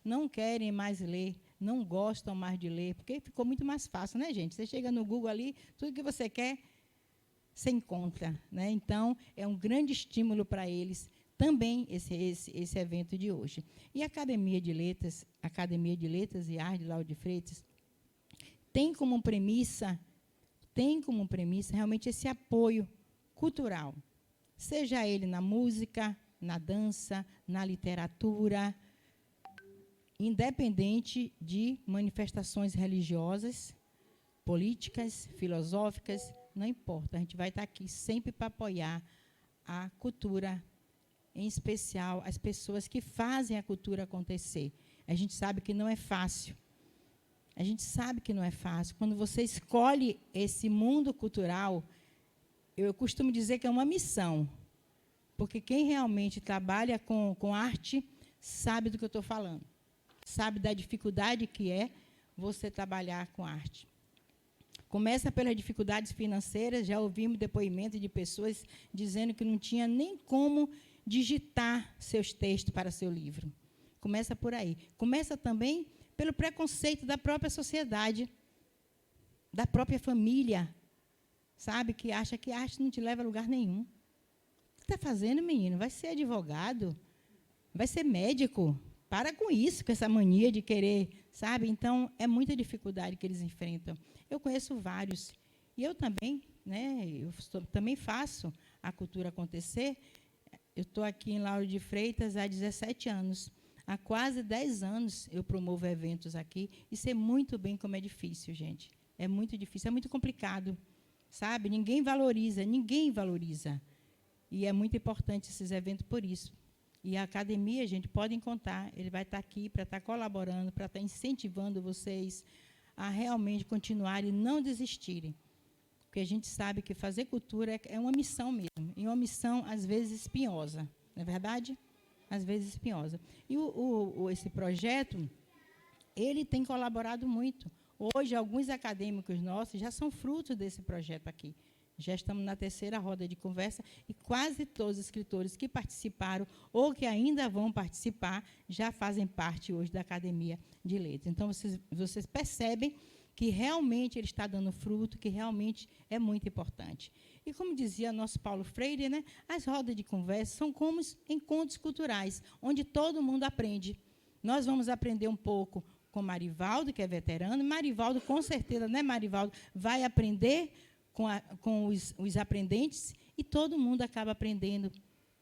não querem mais ler, não gostam mais de ler, porque ficou muito mais fácil, né, gente? Você chega no Google ali, tudo que você quer, você encontra, né? Então, é um grande estímulo para eles também esse evento de hoje. E a Academia de Letras e Arte de Lauro de Freitas tem como premissa realmente esse apoio cultural, seja ele na música, na dança, na literatura, independente de manifestações religiosas, políticas, filosóficas, não importa. A gente vai estar aqui sempre para apoiar a cultura, em especial as pessoas que fazem a cultura acontecer. A gente sabe que não é fácil. A gente sabe que não é fácil. Quando você escolhe esse mundo cultural, eu costumo dizer que é uma missão, porque quem realmente trabalha com arte sabe do que eu estou falando, sabe da dificuldade que é você trabalhar com arte. Começa pelas dificuldades financeiras, já ouvimos depoimentos de pessoas dizendo que não tinha nem como digitar seus textos para seu livro. Começa por aí. Começa também pelo preconceito da própria sociedade, da própria família, sabe, que acha que a arte não te leva a lugar nenhum. O que está fazendo, menino? Vai ser advogado? Vai ser médico? Para com isso, com essa mania de querer, sabe? Então, é muita dificuldade que eles enfrentam. Eu conheço vários. E eu também, né, também faço a cultura acontecer. Eu estou aqui em Lauro de Freitas há 17 anos. Há quase 10 anos eu promovo eventos aqui. E sei muito bem como é difícil, gente. É muito difícil, é muito complicado. Sabe? Ninguém valoriza, ninguém valoriza. E é muito importante esses eventos por isso. E a academia, gente, podem contar, ele vai estar aqui para estar colaborando, para estar incentivando vocês a realmente continuarem e não desistirem. Porque a gente sabe que fazer cultura é uma missão mesmo, e uma missão, às vezes, espinhosa. Não é verdade? Às vezes, espinhosa. E esse projeto, ele tem colaborado muito. Hoje, alguns acadêmicos nossos já são frutos desse projeto aqui. Já estamos na 3ª roda de conversa e quase todos os escritores que participaram ou que ainda vão participar já fazem parte hoje da Academia de Letras. Então, vocês percebem que realmente ele está dando fruto, que realmente é muito importante. E como dizia nosso Paulo Freire, né, as rodas de conversa são como encontros culturais, onde todo mundo aprende. Nós vamos aprender um pouco com Marivaldo, que é veterano, e Marivaldo, com certeza, né, Marivaldo, vai aprender com os aprendentes, e todo mundo acaba aprendendo.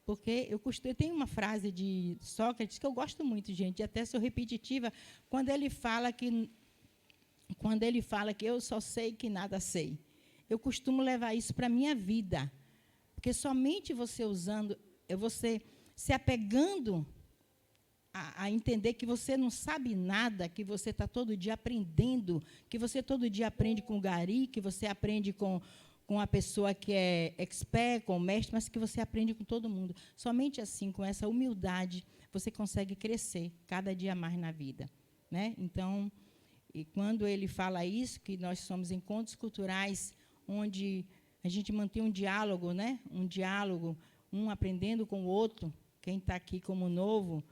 Porque eu tenho uma frase de Sócrates que eu gosto muito, gente, e até sou repetitiva, quando ele fala que eu só sei que nada sei. Eu costumo levar isso para a minha vida. Porque somente você usando, você se apegando a entender que você não sabe nada, que você está todo dia aprendendo, que você todo dia aprende com o gari, que você aprende com a pessoa que é expert, com o mestre, mas que você aprende com todo mundo. Somente assim, com essa humildade, você consegue crescer cada dia mais na vida, né? Então, e quando ele fala isso, que nós somos encontros culturais, onde a gente mantém um diálogo, né? Um diálogo, um aprendendo com o outro. Quem está aqui como novo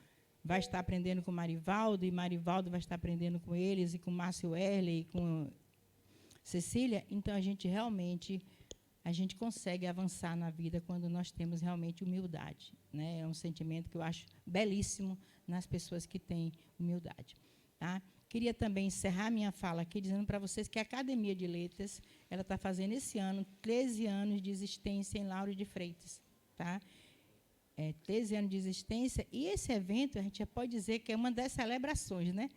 vai estar aprendendo com Marivaldo, e Marivaldo vai estar aprendendo com eles, e com Márcio Erle, e com Cecília. Então, a gente consegue avançar na vida quando nós temos realmente humildade, né? É um sentimento que eu acho belíssimo nas pessoas que têm humildade. Tá? Queria também encerrar minha fala aqui dizendo para vocês que a Academia de Letras ela está fazendo esse ano 13 anos de existência em Lauro de Freitas. Tá? 13 anos de existência, e esse evento, a gente já pode dizer que é uma das celebrações, né?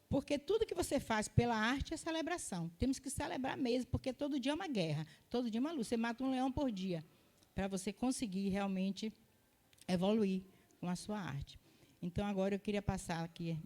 Porque tudo que você faz pela arte é celebração. Temos que celebrar mesmo, porque todo dia é uma guerra, todo dia é uma luta. Você mata um leão por dia, para você conseguir realmente evoluir com a sua arte. Então, agora eu queria passar aqui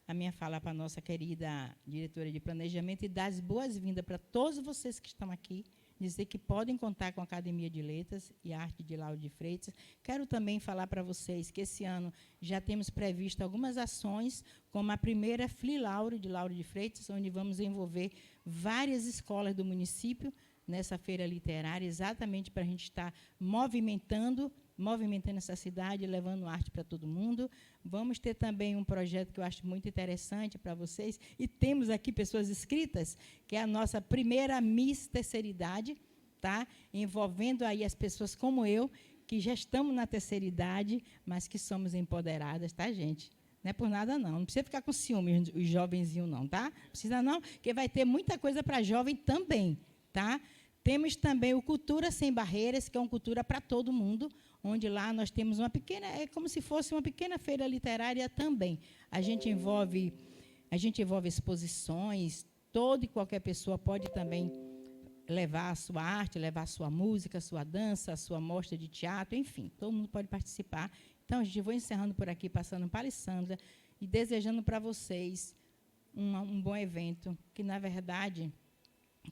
a minha fala para a nossa querida diretora de planejamento e dar as boas-vindas para todos vocês que estão aqui, dizer que podem contar com a Academia de Letras e Arte de Lauro de Freitas. Quero também falar para vocês que esse ano já temos previsto algumas ações, como a primeira Flilauro de Lauro de Freitas, onde vamos envolver várias escolas do município nessa feira literária, exatamente para a gente estar movimentando movimentando essa cidade, levando arte para todo mundo. Vamos ter também um projeto que eu acho muito interessante para vocês, e temos aqui pessoas inscritas, que é a nossa primeira Miss Terceira Idade, tá? Envolvendo aí as pessoas como eu, que já estamos na terceira idade, mas que somos empoderadas, tá, gente? Não é por nada, não. Não precisa ficar com ciúme, os jovenzinhos, não, tá? Não precisa, não, porque vai ter muita coisa para jovem também, tá? Temos também o Cultura Sem Barreiras, que é uma cultura para todo mundo, onde lá nós temos uma pequena, é como se fosse uma pequena feira literária também. A gente envolve exposições, toda e qualquer pessoa pode também levar a sua arte, levar a sua música, a sua dança, a sua mostra de teatro, enfim, todo mundo pode participar. Então, a gente vai encerrando por aqui, passando para a Alessandra e desejando para vocês um bom evento, que, na verdade,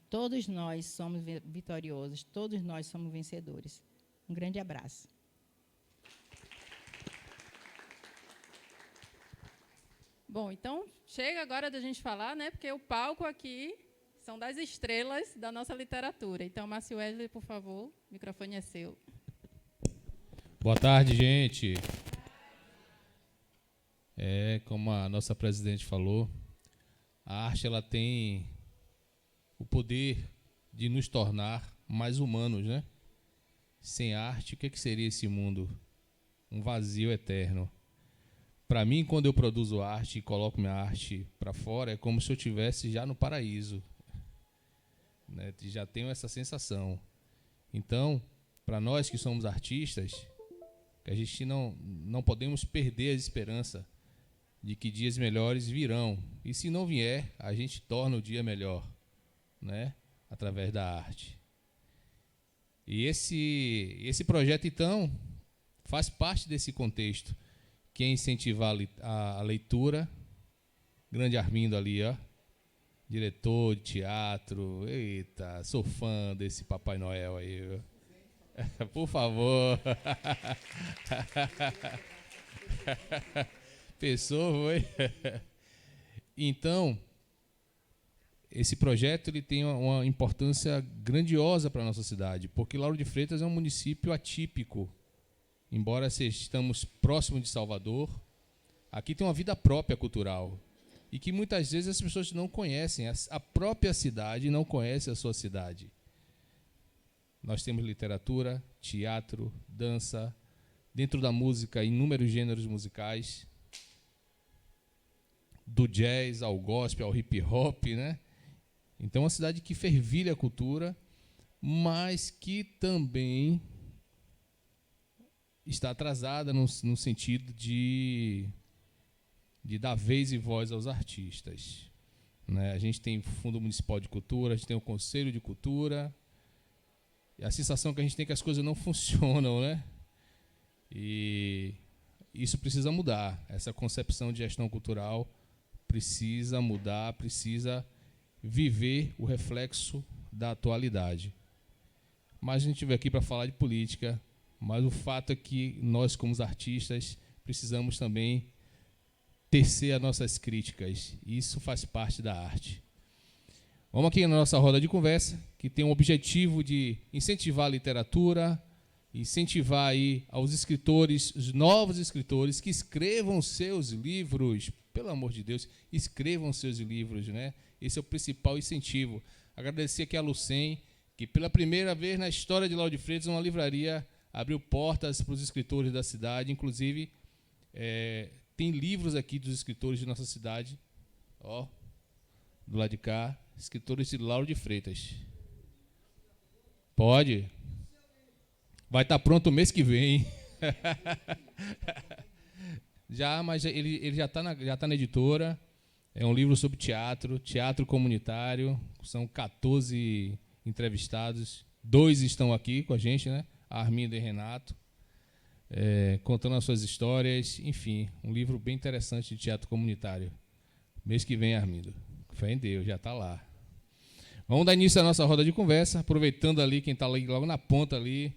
todos nós somos vitoriosos, todos nós somos vencedores. Um grande abraço. Bom, então, chega agora da gente falar, né? Porque o palco aqui são das estrelas da nossa literatura. Então, Márcio Wesley, por favor, o microfone é seu. Boa tarde, gente. Como a nossa presidente falou, a arte ela tem o poder de nos tornar mais humanos, né? Sem arte, o que seria esse mundo? Um vazio eterno. Para mim, quando eu produzo arte e coloco minha arte para fora, é como se eu estivesse já no paraíso, né? Já tenho essa sensação. Então, para nós que somos artistas, a gente não podemos perder a esperança de que dias melhores virão. E se não vier, a gente torna o dia melhor, né? Através da arte. E esse projeto, então, faz parte desse contexto, que é incentivar a leitura. Grande Armindo ali, ó, diretor de teatro. Eita, sou fã desse Papai Noel aí. Por favor. Pensou, foi? Então, esse projeto ele tem uma importância grandiosa para a nossa cidade, porque Lauro de Freitas é um município atípico. Embora estamos próximo de Salvador, aqui tem uma vida própria cultural, e que muitas vezes as pessoas não conhecem, a própria cidade não conhece a sua cidade. Nós temos literatura, teatro, dança, dentro da música, inúmeros gêneros musicais, do jazz ao gospel, ao hip hop, né? Então, é uma cidade que fervilha a cultura, mas que também está atrasada no sentido de dar vez e voz aos artistas, né? A gente tem o Fundo Municipal de Cultura, a gente tem o Conselho de Cultura, e a sensação que a gente tem é que as coisas não funcionam, né? E isso precisa mudar. Essa concepção de gestão cultural precisa mudar, precisa viver o reflexo da atualidade. Mas a gente veio aqui para falar de política, mas o fato é que nós, como os artistas, precisamos também tecer as nossas críticas. E isso faz parte da arte. Vamos aqui na nossa roda de conversa, que tem o objetivo de incentivar a literatura, incentivar aí aos escritores, os novos escritores, que escrevam seus livros. Pelo amor de Deus, escrevam seus livros, né? Esse é o principal incentivo. Agradecer aqui a Lucem, que pela primeira vez na história de Lauro de Freitas, uma livraria abriu portas para os escritores da cidade. Inclusive, tem livros aqui dos escritores de nossa cidade. Ó, do lado de cá, escritores de Lauro de Freitas. Pode. Vai estar pronto o mês que vem. Já, mas ele já está na editora. É um livro sobre teatro comunitário. São 14 entrevistados. 2 estão aqui com a gente, né? Armindo e Renato, contando as suas histórias. Enfim, um livro bem interessante de teatro comunitário. Mês que vem, Armindo. Fé em Deus, já está lá. Vamos dar início à nossa roda de conversa, aproveitando ali quem está logo na ponta ali.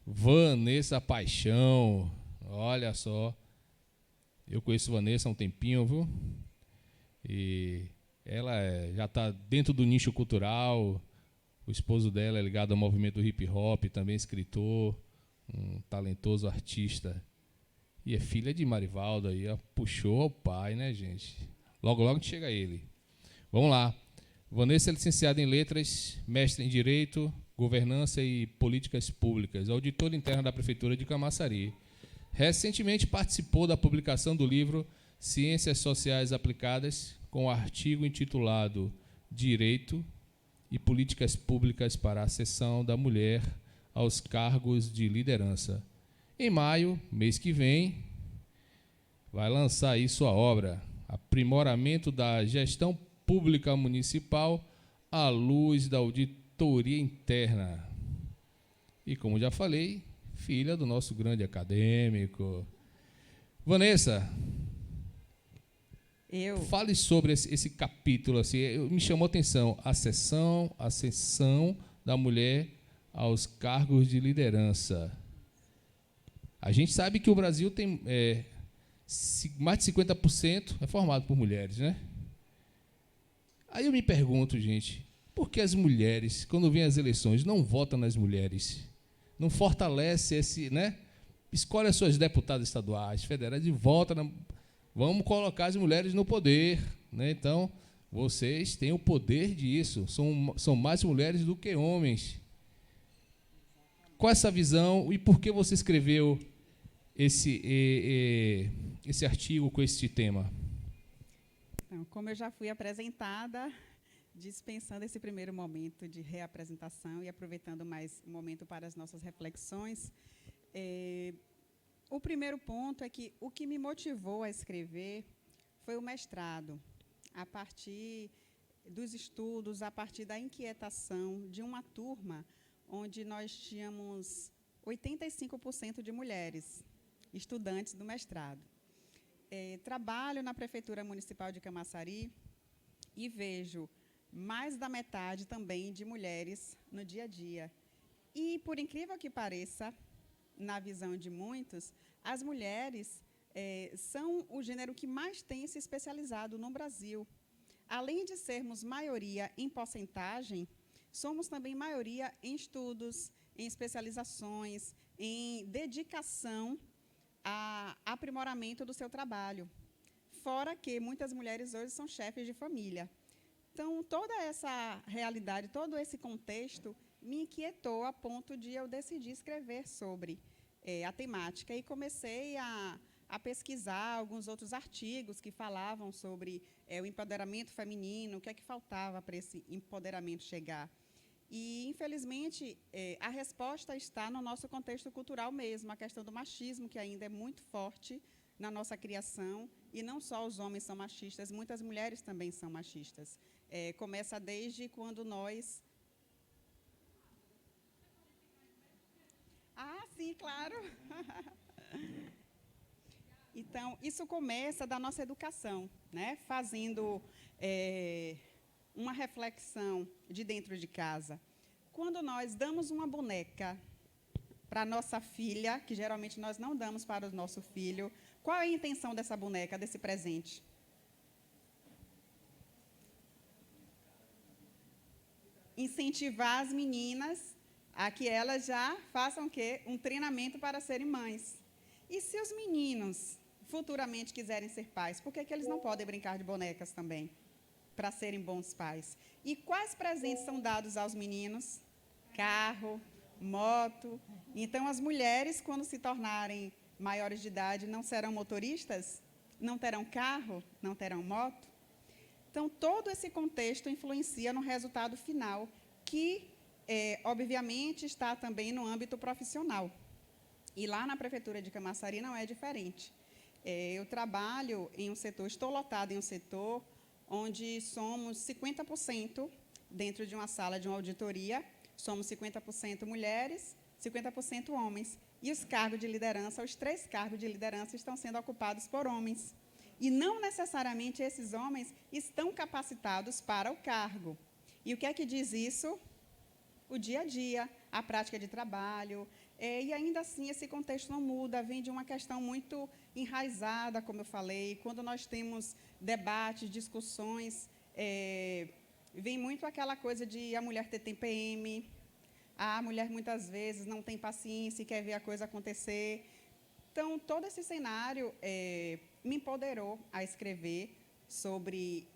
Vanessa Paixão. Olha só. Eu conheço Vanessa há um tempinho, viu? E ela já está dentro do nicho cultural. O esposo dela é ligado ao movimento hip hop, também escritor. um talentoso artista. E é filha de Marivaldo aí, ó, puxou ao pai, né, gente? Logo, logo chega ele. Vamos lá. Vanessa é licenciada em Letras, mestre em Direito, Governança e Políticas Públicas, auditora interna da Prefeitura de Camaçari. Recentemente participou da publicação do livro Ciências Sociais Aplicadas, com o artigo intitulado Direito e Políticas Públicas para a Acessão da Mulher aos Cargos de Liderança. Em maio, mês que vem, vai lançar aí sua obra, Aprimoramento da Gestão Pública Municipal à luz da auditoria interna. E, como já falei, filha do nosso grande acadêmico. Vanessa, fale sobre esse capítulo. Assim, me chamou a atenção, ascensão da mulher aos cargos de liderança. A gente sabe que o Brasil tem mais de 50% é formado por mulheres, né? Aí eu me pergunto, gente, por que as mulheres, quando vêm as eleições, não votam nas mulheres? Não fortalece esse, né? Escolhe as suas deputadas estaduais, federais e vota na... Vamos colocar as mulheres no poder, né? Então, vocês têm o poder disso, são mais mulheres do que homens. Qual é essa visão e por que você escreveu esse artigo com esse tema? Então, como eu já fui apresentada, dispensando esse primeiro momento de reapresentação e aproveitando mais o momento para as nossas reflexões, o primeiro ponto é que o que me motivou a escrever foi o mestrado, a partir dos estudos, a partir da inquietação de uma turma onde nós tínhamos 85% de mulheres, estudantes do mestrado. Trabalho na Prefeitura Municipal de Camaçari e vejo mais da metade também de mulheres no dia a dia. E, por incrível que pareça, na visão de muitos, as mulheres são o gênero que mais tem se especializado no Brasil. Além de sermos maioria em porcentagem, somos também maioria em estudos, em especializações, em dedicação a aprimoramento do seu trabalho. Fora que muitas mulheres hoje são chefes de família. Então, toda essa realidade, todo esse contexto me inquietou a ponto de eu decidir escrever sobre a temática. E comecei a pesquisar alguns outros artigos que falavam sobre o empoderamento feminino, o que é que faltava para esse empoderamento chegar. E, infelizmente, a resposta está no nosso contexto cultural mesmo, a questão do machismo, que ainda é muito forte na nossa criação, e não só os homens são machistas, muitas mulheres também são machistas. Começa desde quando nós... Ah, sim, claro! Então, isso começa da nossa educação, né? Fazendo uma reflexão de dentro de casa. Quando nós damos uma boneca para a nossa filha, que geralmente nós não damos para o nosso filho, qual é a intenção dessa boneca, desse presente? Incentivar as meninas a que elas já façam o quê? Um treinamento para serem mães. E se os meninos futuramente quiserem ser pais, por que eles não podem brincar de bonecas também? Para serem bons pais. E quais presentes são dados aos meninos? Carro, moto. Então, as mulheres, quando se tornarem maiores de idade, não serão motoristas? Não terão carro? Não terão moto? Então, todo esse contexto influencia no resultado final, que, obviamente, está também no âmbito profissional. E lá na Prefeitura de Camaçari não é diferente. Eu trabalho em um setor, estou lotada em um setor onde somos 50% dentro de uma sala de uma auditoria, somos 50% mulheres, 50% homens. E os cargos de liderança, os 3 cargos de liderança estão sendo ocupados por homens. E não necessariamente esses homens estão capacitados para o cargo. E o que é que diz isso? O dia a dia, a prática de trabalho. E ainda assim esse contexto não muda, vem de uma questão muito enraizada, como eu falei. Quando nós temos debates, discussões, vem muito aquela coisa de a mulher ter TPM, A mulher, muitas vezes, não tem paciência e quer ver a coisa acontecer. Então, todo esse cenário me empoderou a escrever sobre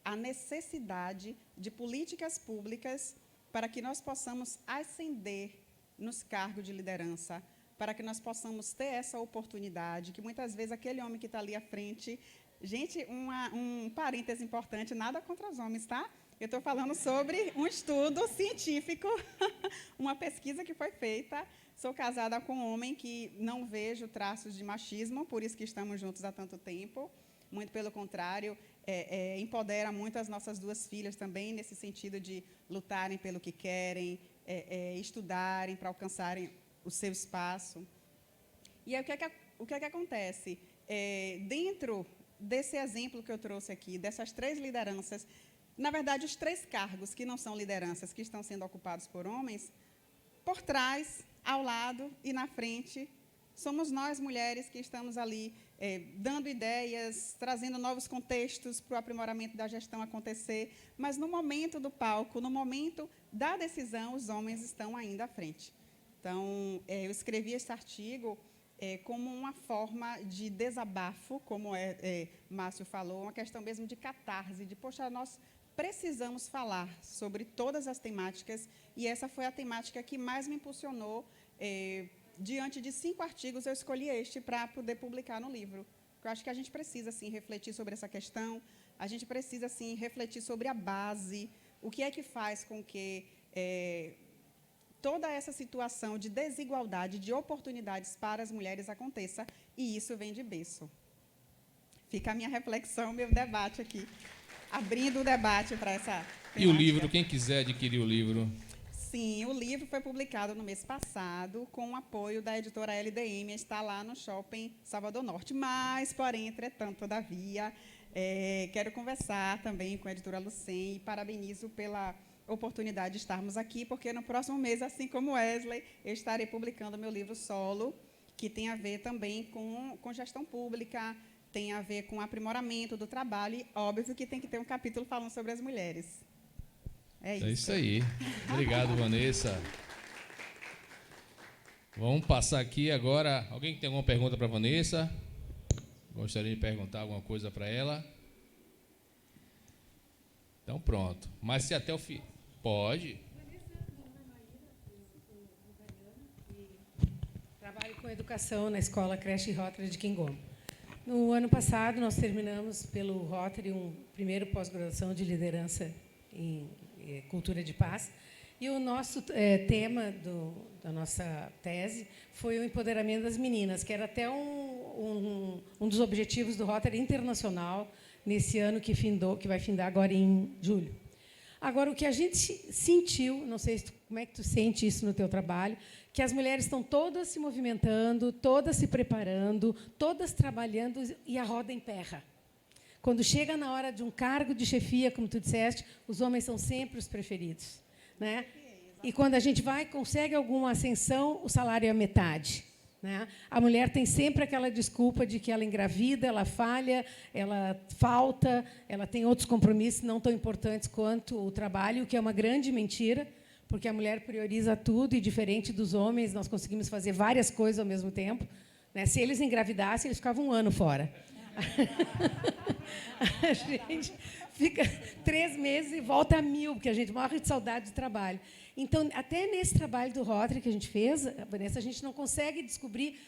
a necessidade de políticas públicas para que nós possamos ascender nos cargos de liderança, para que nós possamos ter essa oportunidade, que muitas vezes aquele homem que está ali à frente... Gente, um parêntese importante, nada contra os homens, tá? Eu estou falando sobre um estudo científico, uma pesquisa que foi feita. Sou casada com um homem que não vejo traços de machismo, por isso que estamos juntos há tanto tempo. Muito pelo contrário, empodera muito as nossas duas filhas também, nesse sentido de lutarem pelo que querem, estudarem para alcançarem o seu espaço. E aí, o que é que acontece? Dentro desse exemplo que eu trouxe aqui, dessas 3 lideranças, na verdade, os 3 cargos que não são lideranças, que estão sendo ocupados por homens, por trás, ao lado e na frente, somos nós, mulheres, que estamos ali dando ideias, trazendo novos contextos para o aprimoramento da gestão acontecer, mas no momento do palco, no momento da decisão, os homens estão ainda à frente. Então, eu escrevi esse artigo como uma forma de desabafo, como Márcio falou, uma questão mesmo de catarse, de, poxa, nós precisamos falar sobre todas as temáticas, e essa foi a temática que mais me impulsionou. Diante de 5 artigos, eu escolhi este para poder publicar no livro. Eu acho que a gente precisa, sim, refletir sobre essa questão, a gente precisa, sim, refletir sobre a base, o que é que faz com que toda essa situação de desigualdade, de oportunidades para as mulheres aconteça, e isso vem de berço. Fica a minha reflexão, meu debate aqui, abrindo o debate para essa temática. E o livro, quem quiser adquirir o livro? Sim, o livro foi publicado no mês passado, com o apoio da editora LDM, está lá no Shopping Salvador Norte. Mas, porém, entretanto, todavia, quero conversar também com a editora Lucem e parabenizo pela oportunidade de estarmos aqui, porque no próximo mês, assim como Wesley, eu estarei publicando meu livro solo, que tem a ver também com gestão pública, tem a ver com aprimoramento do trabalho, e óbvio que tem que ter um capítulo falando sobre as mulheres. É isso aí. Obrigado, Vanessa. Vamos passar aqui agora. Alguém tem alguma pergunta para a Vanessa? Gostaria de perguntar alguma coisa para ela? Então, pronto. Mas se até o fim... Pode. Trabalho com educação na escola Creche Rotary de Quingoma. No ano passado, nós terminamos pelo Rotary um primeiro pós-graduação de liderança em cultura de paz. E o nosso tema da nossa tese foi o empoderamento das meninas, que era até um dos objetivos do Rotary Internacional nesse ano que vai findar agora em julho. Agora, o que a gente sentiu, não sei como é que tu sente isso no teu trabalho, que as mulheres estão todas se movimentando, todas se preparando, todas trabalhando e a roda emperra. Quando chega na hora de um cargo de chefia, como tu disseste, os homens são sempre os preferidos, né? E quando a gente consegue alguma ascensão, o salário é a metade, né? A mulher tem sempre aquela desculpa de que ela engravida, ela falha, ela falta, ela tem outros compromissos não tão importantes quanto o trabalho, o que é uma grande mentira, porque a mulher prioriza tudo, e, diferente dos homens, nós conseguimos fazer várias coisas ao mesmo tempo, né? Se eles engravidassem, eles ficavam 1 ano fora. A gente fica 3 meses e volta a 1000, porque a gente morre de saudade do trabalho. Então, até nesse trabalho do Rotary que a gente fez, Vanessa, a gente não consegue descobrir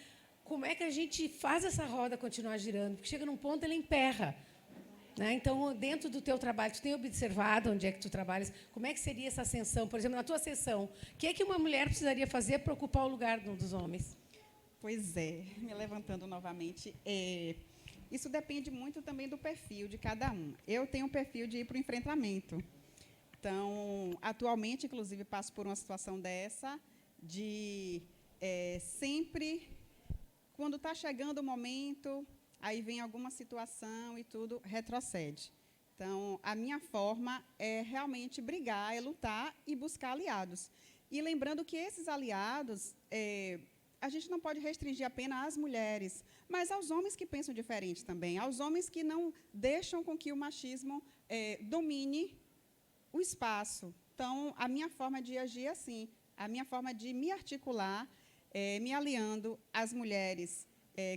como é que a gente faz essa roda continuar girando, porque chega num ponto ela emperra, né? Então, dentro do teu trabalho, tu tem observado onde é que tu trabalhas, como é que seria essa ascensão? Por exemplo, na tua sessão, o que é que uma mulher precisaria fazer para ocupar o lugar de um dos homens? Pois é, me levantando novamente, isso depende muito também do perfil de cada um. Eu tenho um perfil de ir para o enfrentamento. Então, atualmente, inclusive, passo por uma situação dessa, de sempre, quando está chegando o momento, aí vem alguma situação e tudo, retrocede. Então, a minha forma é realmente brigar, é lutar e buscar aliados. E lembrando que esses aliados, a gente não pode restringir apenas às mulheres, mas aos homens que pensam diferente também, aos homens que não deixam com que o machismo domine o espaço. Então, a minha forma de agir é assim, a minha forma de me articular, me aliando às mulheres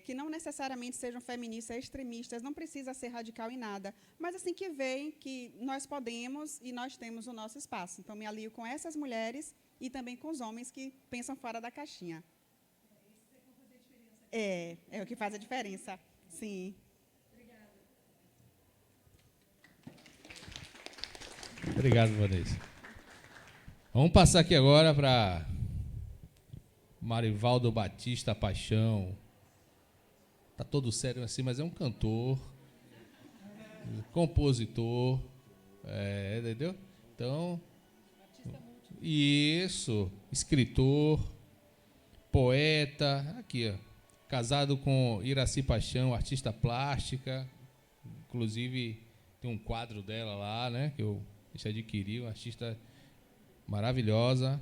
que não necessariamente sejam feministas, extremistas, não precisa ser radical em nada, mas assim que veem que nós podemos e nós temos o nosso espaço. Então, me alio com essas mulheres e também com os homens que pensam fora da caixinha. É o que faz a diferença, sim. Obrigado, Vanessa. Vamos passar aqui agora para Marivaldo Batista Paixão. Está todo sério assim, mas é um cantor, compositor, entendeu? Então, isso, escritor, poeta, aqui, ó, casado com Iraci Paixão, artista plástica, inclusive tem um quadro dela lá, né, que eu adquiri, uma artista maravilhosa.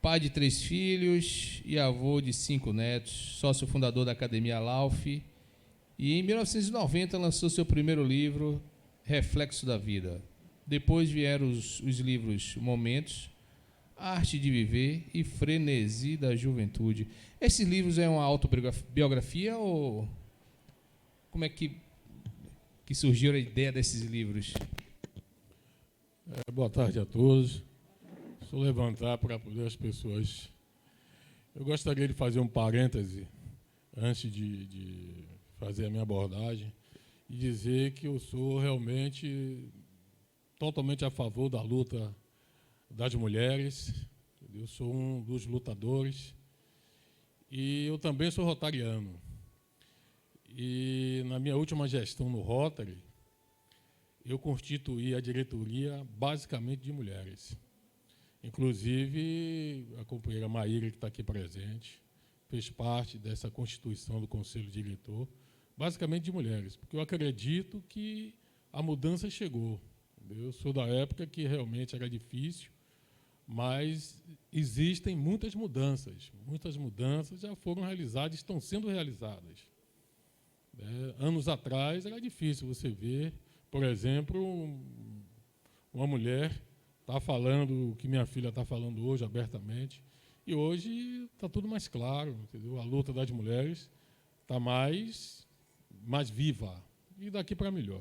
Pai de 3 filhos e avô de 5 netos, sócio fundador da Academia Lauf, e em 1990 lançou seu primeiro livro, Reflexo da Vida. Depois vieram os livros Momentos, Arte de Viver e Frenesi da Juventude. Esses livros é uma autobiografia ou como é que surgiu a ideia desses livros? Boa tarde a todos. Vou levantar para poder as pessoas. Eu gostaria de fazer um parêntese antes de fazer a minha abordagem e dizer que eu sou realmente totalmente a favor da luta das mulheres. Eu sou um dos lutadores e eu também sou rotariano. E na minha última gestão no Rotary, eu constituí a diretoria basicamente de mulheres. Inclusive, a companheira Maíra, que está aqui presente, fez parte dessa constituição do Conselho Diretor, basicamente de mulheres, porque eu acredito que a mudança chegou. Eu sou da época que realmente era difícil, mas existem muitas mudanças. Muitas mudanças já foram realizadas, estão sendo realizadas. Anos atrás era difícil você ver, por exemplo, uma mulher está falando o que minha filha está falando hoje abertamente, e hoje está tudo mais claro, entendeu? A luta das mulheres está mais viva, e daqui para melhor.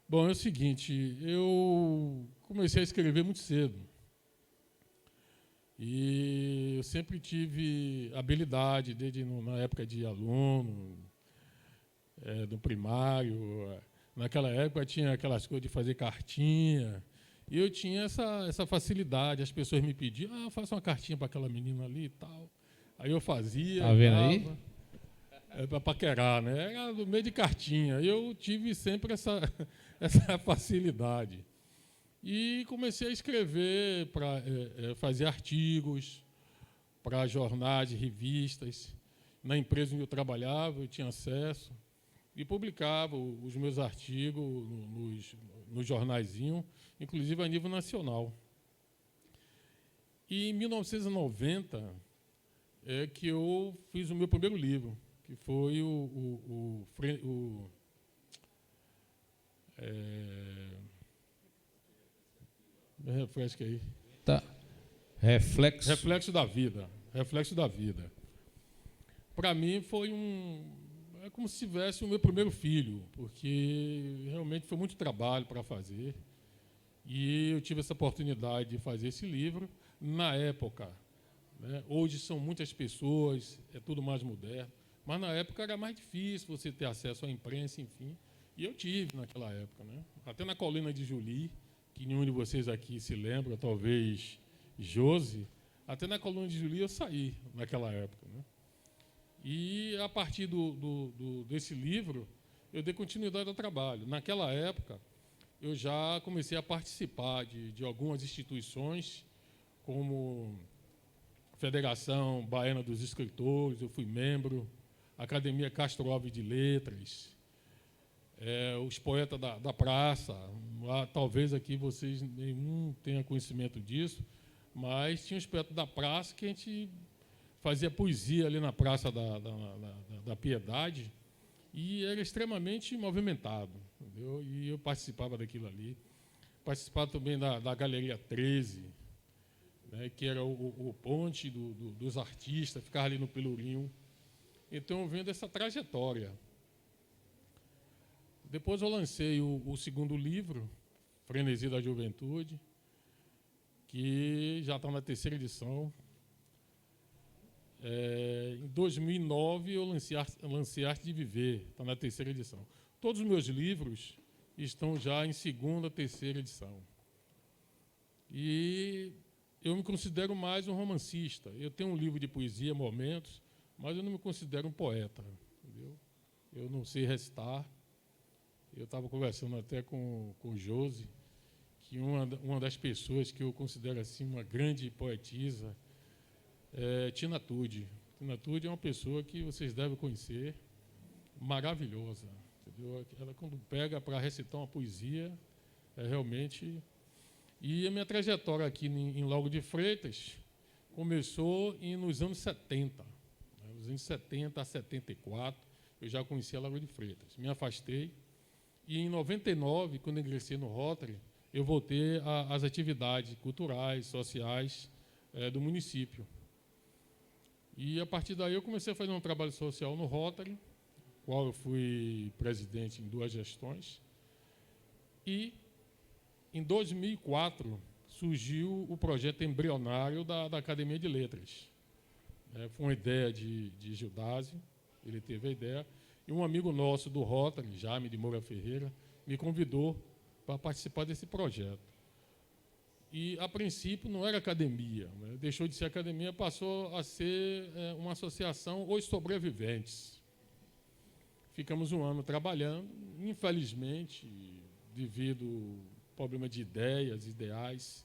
Bom, é o seguinte, eu comecei a escrever muito cedo, e eu sempre tive habilidade, desde na época de aluno, do primário. Naquela época tinha aquelas coisas de fazer cartinha, e eu tinha essa facilidade, as pessoas me pediam, faça uma cartinha para aquela menina ali e tal. Aí eu fazia. Tá vendo aí? Para paquerar, né? Era no meio de cartinha. Eu tive sempre essa facilidade. E comecei a escrever, para fazer artigos para jornais e revistas. Na empresa onde eu trabalhava, eu tinha acesso e publicava os meus artigos nos jornaizinhos, inclusive a nível nacional. E em 1990 é que eu fiz o meu primeiro livro, que foi refresca aí. Tá. Reflexo da Vida. Reflexo da Vida. Para mim foi é como se tivesse o meu primeiro filho, porque realmente foi muito trabalho para fazer. E eu tive essa oportunidade de fazer esse livro na época. Né? Hoje são muitas pessoas, é tudo mais moderno, mas na época era mais difícil você ter acesso à imprensa, enfim. E eu tive naquela época. Né? Até na Colina de Julie, que nenhum de vocês aqui se lembra, talvez Josi, até na Colina de Julie eu saí naquela época. Né? E, a partir desse livro, eu dei continuidade ao trabalho. Naquela época, eu já comecei a participar de algumas instituições, como a Federação Baiana dos Escritores, eu fui membro, a Academia Castro Alves de Letras, os Poetas da Praça. Talvez aqui vocês nenhum tenham conhecimento disso, mas tinha os Poetas da Praça que a gente fazia poesia ali na Praça da Piedade, e era extremamente movimentado, entendeu? E eu participava daquilo ali. Participava também da Galeria 13, né, que era o ponte dos artistas, ficar ali no Pelourinho. Então, eu vendo essa trajetória. Depois eu lancei o segundo livro, Frenesi da Juventude, que já está na 3ª edição. Em 2009, eu lancei Arte de Viver, está na 3ª edição. Todos os meus livros estão já em 2ª, 3ª edição. E eu me considero mais um romancista. Eu tenho um livro de poesia, Momentos, mas eu não me considero um poeta. Entendeu? Eu não sei recitar. Eu estava conversando até com o Josi, que uma das pessoas que eu considero assim uma grande poetisa é Tina Tudy. Tina Tudy é uma pessoa que vocês devem conhecer, maravilhosa. Entendeu? Ela, quando pega para recitar uma poesia, é realmente... E a minha trajetória aqui em Lauro de Freitas começou nos anos 70. Nos anos 70 a 74, eu já conhecia Lauro de Freitas. Me afastei. E em 99, quando ingressei no Rotary, eu voltei às atividades culturais, sociais do município. E, a partir daí, eu comecei a fazer um trabalho social no Rotary, qual eu fui presidente em 2 gestões. E, em 2004, surgiu o projeto embrionário da Academia de Letras. Foi uma ideia de Gildásio, ele teve a ideia. E um amigo nosso do Rotary, Jaime de Moura Ferreira, me convidou para participar desse projeto. E, a princípio, não era academia, né? Deixou de ser academia, passou a ser uma associação Os Sobreviventes. Ficamos um ano trabalhando, infelizmente, devido ao problema de ideias, ideais,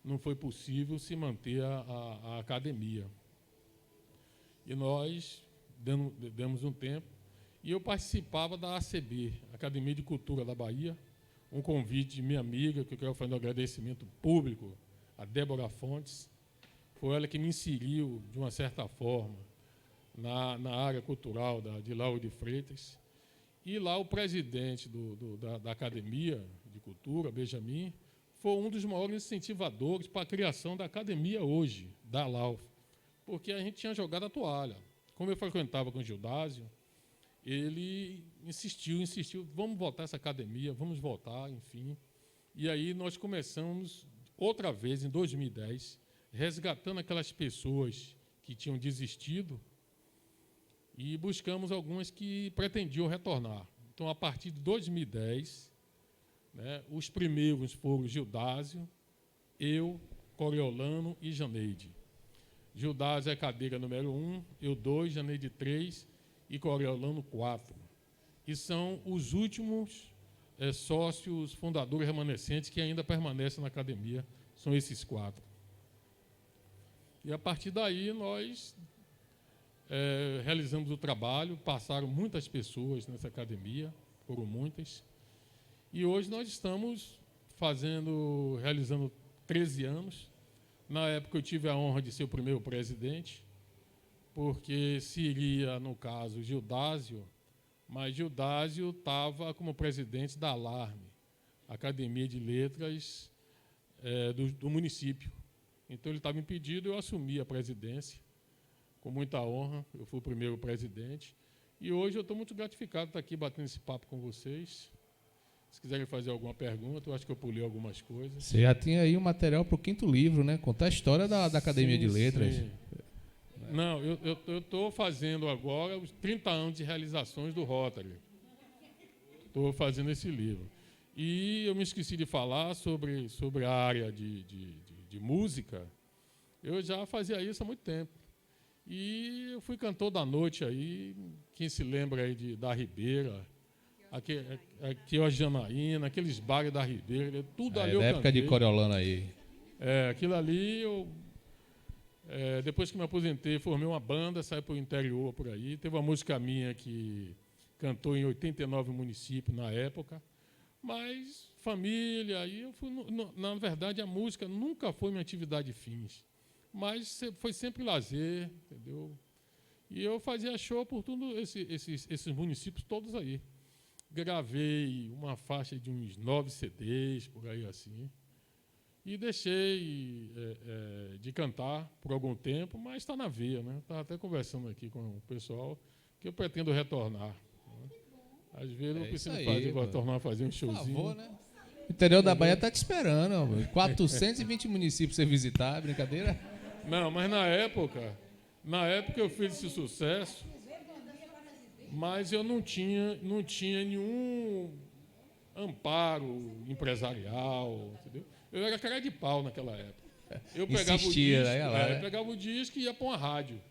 não foi possível se manter a academia. E nós demos um tempo, e eu participava da ACB, Academia de Cultura da Bahia, um convite de minha amiga, que eu quero fazer um agradecimento público, a Débora Fontes. Foi ela que me inseriu, de uma certa forma, na área cultural de Lauro de Freitas. E lá o presidente da Academia de Cultura, Benjamin, foi um dos maiores incentivadores para a criação da academia hoje, da LAUF, porque a gente tinha jogado a toalha. Como eu frequentava com o Gildásio, ele insistiu, vamos voltar essa academia, vamos voltar, enfim. E aí nós começamos, outra vez, em 2010, resgatando aquelas pessoas que tinham desistido e buscamos algumas que pretendiam retornar. Então, a partir de 2010, né, os primeiros foram Gildásio, eu, Coriolano e Janeide. Gildásio é cadeira número 1, eu 2, Janeide 3 e Coriolano 4. E são os últimos sócios fundadores remanescentes que ainda permanecem na academia, são esses 4. E, a partir daí, nós realizamos o trabalho, passaram muitas pessoas nessa academia, foram muitas, e hoje nós estamos realizando 13 anos. Na época eu tive a honra de ser o primeiro presidente, porque seria, no caso, Gildásio, mas Gildásio estava como presidente da Alarme, Academia de Letras do município. Então ele estava impedido, eu assumi a presidência, com muita honra, eu fui o primeiro presidente. E hoje eu estou muito gratificado de estar aqui batendo esse papo com vocês. Se quiserem fazer alguma pergunta, eu acho que eu pulei algumas coisas. Você já tinha aí um material para o 5º livro, né? Contar a história da Academia de Letras. Sim. Não, eu estou fazendo agora os 30 anos de realizações do Rotary. Estou fazendo esse livro. E eu me esqueci de falar sobre a área de música. Eu já fazia isso há muito tempo. E eu fui cantor da noite aí, quem se lembra aí da Ribeira, aqui a Janaína, aqueles bares da Ribeira, tudo ali eu cantei. Na época de Coriolano aí. Aquilo ali, depois que me aposentei, formei uma banda, saí para o interior por aí. Teve uma música minha que cantou em 89 municípios na época, mas família, aí eu fui, na verdade a música nunca foi minha atividade fins, mas foi sempre lazer, entendeu? E eu fazia show por todos esses municípios todos aí. Gravei uma faixa de uns 9 CDs, por aí assim. E deixei de cantar por algum tempo, mas está na veia, né? Estava até conversando aqui com o pessoal que eu pretendo retornar. Né? Às vezes eu preciso retornar a fazer um showzinho. Por favor, né? O interior da Bahia está te esperando. 420 municípios para você visitar, brincadeira? Não, mas na época eu fiz esse sucesso, mas eu não tinha nenhum amparo empresarial, entendeu? Eu era cara de pau naquela época. Eu pegava o disco e ia para uma rádio.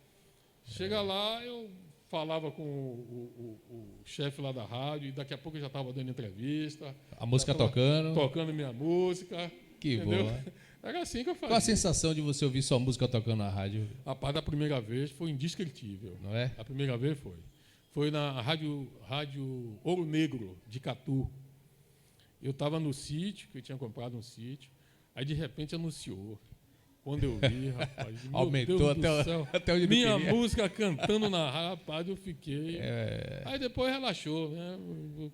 Chega lá, eu falava com o chefe lá da rádio, e daqui a pouco eu já estava dando entrevista. A música tocando. Tocando minha música. Que entendeu? Boa. Era assim que eu fazia. Qual a sensação de você ouvir sua música tocando na rádio? Rapaz, da primeira vez foi indescritível. Não é? A primeira vez foi. Foi na rádio Ouro Negro, de Catu. Eu estava no sítio, que eu tinha comprado um sítio, aí de repente anunciou. Quando eu vi, rapaz, aumentou até onde minha música cantando na rádio, rapaz, eu fiquei. Aí depois relaxou, né?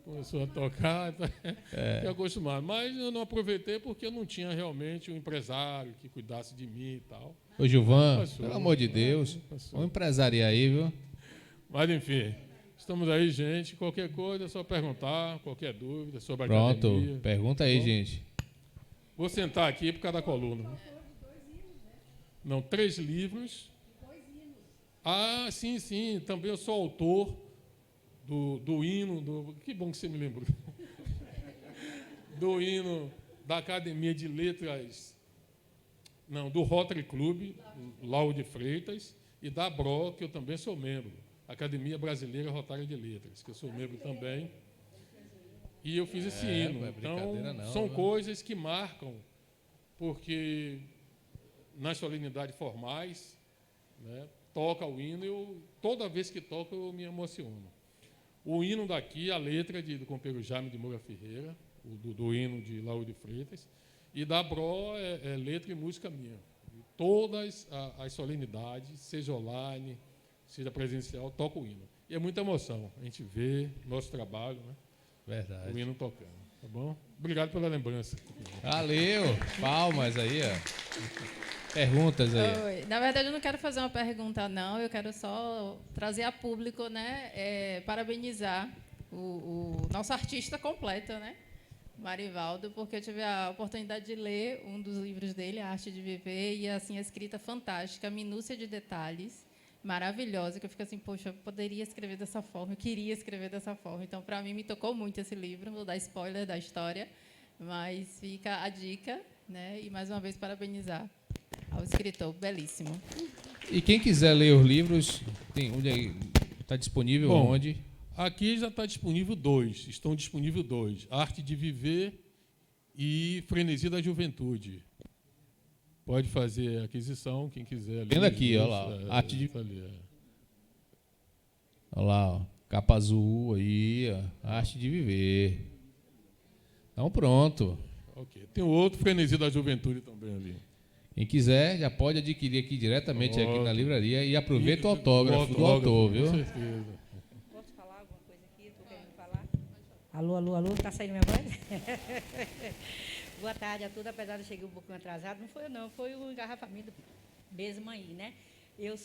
Começou a tocar, fiquei acostumado. Mas eu não aproveitei porque eu não tinha realmente um empresário que cuidasse de mim e tal. Ô, Gilvan, pelo amor de Deus, vamos empresariar aí, viu? Mas, enfim, estamos aí, gente. Qualquer coisa é só perguntar, qualquer dúvida sobre a Pronto, academia. Pergunta aí, gente. Vou sentar aqui por causa da coluna. Não, 3 livros. Ah, sim. Também eu sou autor do hino. Que bom que você me lembrou. Do hino da Academia de Letras. Não, do Rotary Club, Lauro de Freitas, e da ABRO, que eu também sou membro. Academia Brasileira Rotária de Letras, que eu sou membro também. E eu fiz esse hino. Então, são coisas que marcam, porque nas solenidades formais, né, toca o hino, toda vez que toca eu me emociono. O hino daqui, a letra do companheiro Jaime de Moura Ferreira, do hino de Lauro de Freitas, e da BRO é letra e música minha. E todas as solenidades, seja online, seja presencial, toca o hino. E é muita emoção a gente ver nosso trabalho, né? Verdade. O hino tocando, tá bom? Obrigado pela lembrança. Valeu! Palmas aí, ó. Perguntas aí. Oi. Na verdade, eu não quero fazer uma pergunta, não. Eu quero só trazer a público, né, parabenizar o nosso artista completo, né, Marivaldo, porque eu tive a oportunidade de ler um dos livros dele, A Arte de Viver, e assim, a escrita fantástica, a minúcia de detalhes, maravilhosa, que eu fico assim, poxa, eu poderia escrever dessa forma, eu queria escrever dessa forma. Então, para mim, me tocou muito esse livro, não vou dar spoiler da história, mas fica a dica, né, e mais uma vez parabenizar ao escritor, belíssimo. E quem quiser ler os livros, está disponível? Bom, onde? Aqui já está disponível 2, estão disponíveis 2, Arte de Viver e Frenesi da Juventude. Pode fazer a aquisição, quem quiser. Vendo aqui, olha lá. Arte de... Olha lá, ó, capa azul aí, ó, Arte de Viver. Então pronto. Ok. Tem o outro Frenesi da Juventude também ali. Quem quiser, já pode adquirir aqui diretamente aqui na livraria e aproveita o autógrafo do autor, viu? Com certeza. Posso falar alguma coisa aqui? Estou querendo falar. Alô, está saindo minha voz? Boa tarde a todos, apesar de eu chegar um pouquinho atrasado, não foi eu não, foi o engarrafamento mesmo aí, né? Eu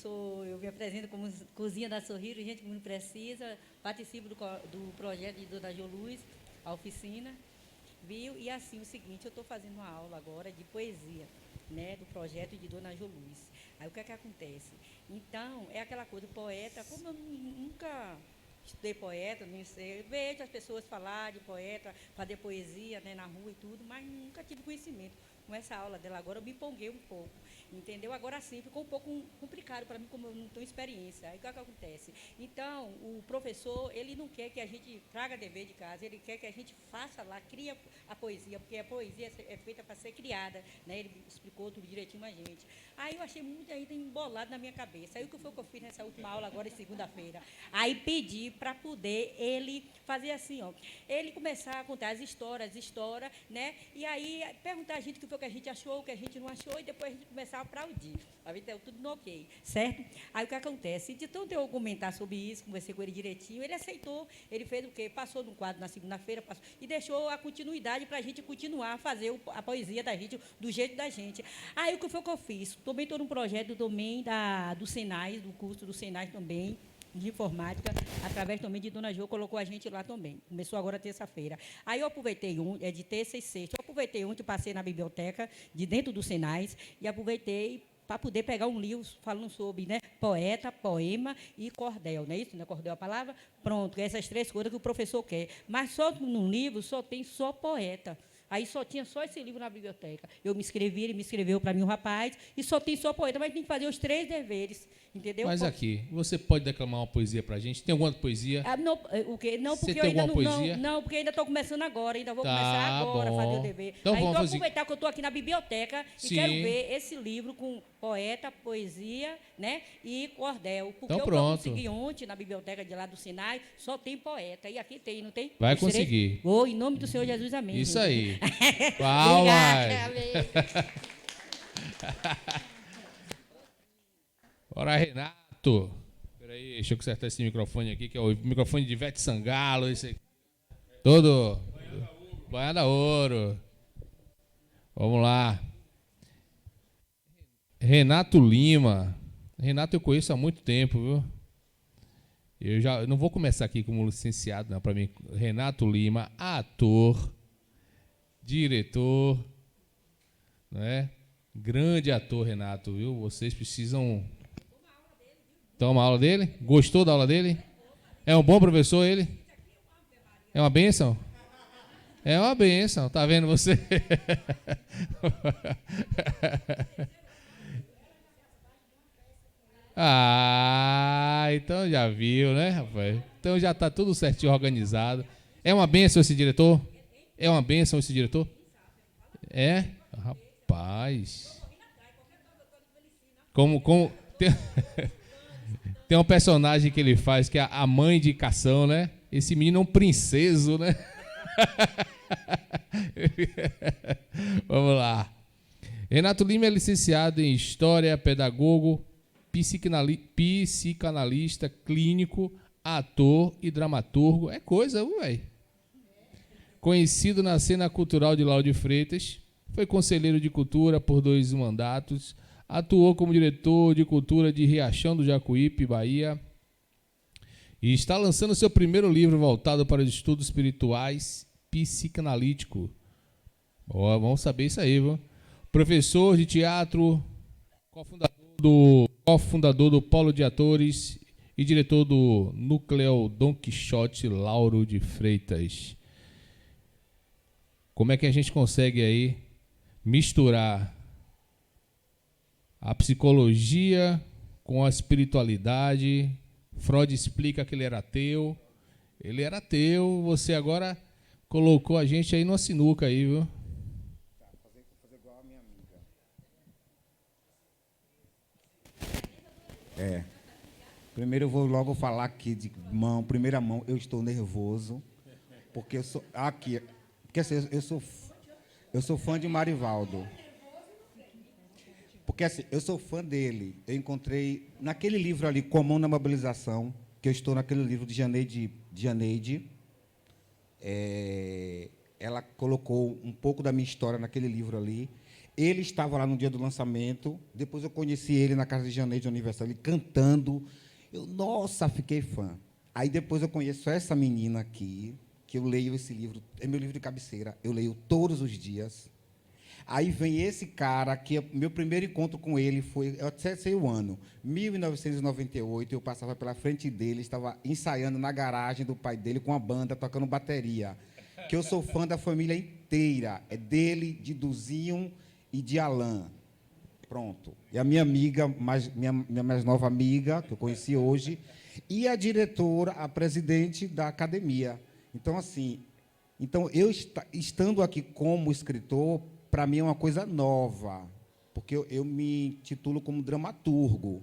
me apresento como Cozinha da Sorriso, gente que muito precisa, participo do projeto de Dona Joluz, a oficina, viu? E assim, o seguinte, eu estou fazendo uma aula agora de poesia, né, do projeto de Dona Joluz. Aí o que é que acontece? Então, é aquela coisa, poeta, como eu nunca estudei poeta, não sei, vejo as pessoas falar de poeta, fazer poesia, né, na rua e tudo, mas nunca tive conhecimento. Com essa aula dela agora, eu me empolguei um pouco, entendeu? Agora sim, ficou um pouco complicado para mim, como eu não tenho experiência. Aí o que acontece? Então, o professor, ele não quer que a gente traga dever de casa, ele quer que a gente faça lá, cria a poesia, porque a poesia é feita para ser criada, né? Ele explicou tudo direitinho a gente. Aí eu achei muito ainda embolado na minha cabeça. Aí o que foi que eu fiz nessa última aula agora, segunda-feira? Aí pedi para poder ele fazer assim, ó, ele começar a contar as histórias, né? E aí perguntar a gente o que foi que a gente achou, o que a gente não achou, e depois a gente começar a aplaudir. A gente deu tudo no ok, certo? Aí o que acontece? De tanto eu comentar sobre isso, conversei com ele direitinho, ele aceitou, ele fez o quê? Passou no quadro na segunda-feira, e deixou a continuidade para a gente continuar a fazer a poesia da gente, do jeito da gente. Aí o que foi que eu fiz? Também estou num projeto também do Senai, do curso do Senai também, de informática, através também de Dona Jo, colocou a gente lá também. Começou agora terça-feira. Aí eu aproveitei de terça e sexta, eu aproveitei ontem, passei na biblioteca de dentro do Senai e aproveitei para poder pegar um livro falando sobre, né, poeta, poema e cordel, não é isso? Não é cordel a palavra? Pronto, essas 3 coisas que o professor quer. Mas só num livro só tem só poeta. Aí só tinha só esse livro na biblioteca. Eu me inscrevi, ele me escreveu para mim, um rapaz, e só tem só poeta, mas tem que fazer os 3 deveres, entendeu? Mas aqui, você pode declamar uma poesia para a gente? Tem alguma poesia? Não, o quê? Não, porque você eu tem ainda alguma não, poesia? não, porque ainda estou começando agora, ainda vou Tá começar agora a fazer bom. o dever. Então Aí vamos então fazer- aproveitar que eu estou aqui na biblioteca Sim. e quero ver esse livro com poeta, poesia, né, e cordel. Porque Então eu pronto. consegui ontem na biblioteca de lá do Sinai, só tem poeta. E aqui tem, não tem? Vai Os 3? conseguir. Vou, em nome do Senhor Jesus, amém. Isso gente. aí. Palmas. Obrigada, amém. Ora, Renato. Peraí, deixa eu consertar esse microfone aqui, que é o microfone de Ivete Sangalo. Esse aqui. Todo. Baiana Ouro. Vamos lá. Renato Lima. Renato eu conheço há muito tempo, viu? Eu não vou começar aqui como licenciado, não, para mim. Renato Lima, ator, diretor, né? Grande ator, Renato, viu? Vocês precisam tomar aula dele. Gostou da aula dele? É um bom professor ele? É uma bênção? É uma bênção, tá vendo você? Ah, então já viu, né, rapaz? Então já tá tudo certinho, organizado. É uma bênção esse diretor? É uma bênção esse diretor? É? Rapaz. Como tem, tem um personagem que ele faz que é a mãe de Cação, né? Esse menino é um princeso, né? Vamos lá. Renato Lima é licenciado em História, pedagogo, psicanalista, clínico, ator e dramaturgo. É coisa, velho. Conhecido na cena cultural de Lauro de Freitas, foi conselheiro de cultura por 2 mandatos, atuou como diretor de cultura de Riachão do Jacuípe, Bahia, e está lançando seu primeiro livro voltado para os estudos espirituais psicanalítico. Ó, vamos saber isso aí, viu? Professor de teatro, cofundador do Polo de Atores e diretor do Núcleo Dom Quixote Lauro de Freitas. Como é que a gente consegue aí misturar a psicologia com a espiritualidade? Freud explica que ele era ateu. Ele era ateu, você agora colocou a gente aí numa sinuca aí, viu? Fazer igual a minha amiga. Primeiro eu vou logo falar aqui de mão, primeira mão, eu estou nervoso, porque eu sou aqui, porque assim, eu sou fã de Marivaldo. Porque assim, eu sou fã dele. Eu encontrei naquele livro ali, Com a Mão na Mobilização, que eu estou naquele livro de Janeide. Ela colocou um pouco da minha história naquele livro ali. Ele estava lá no dia do lançamento. Depois eu conheci ele na casa de Janeide Universal, ele cantando. Nossa, fiquei fã. Aí depois eu conheço essa menina aqui, que eu leio esse livro, é meu livro de cabeceira, eu leio todos os dias. Aí vem esse cara, que meu primeiro encontro com ele foi, eu até sei o ano, 1998, eu passava pela frente dele, estava ensaiando na garagem do pai dele com a banda, tocando bateria. Que eu sou fã da família inteira, é dele, de Duzinho e de Alain. Pronto. E a minha amiga, minha mais nova amiga, que eu conheci hoje, e a diretora, a presidente da academia. Então, assim, eu estando aqui como escritor, para mim é uma coisa nova, porque eu me titulo como dramaturgo,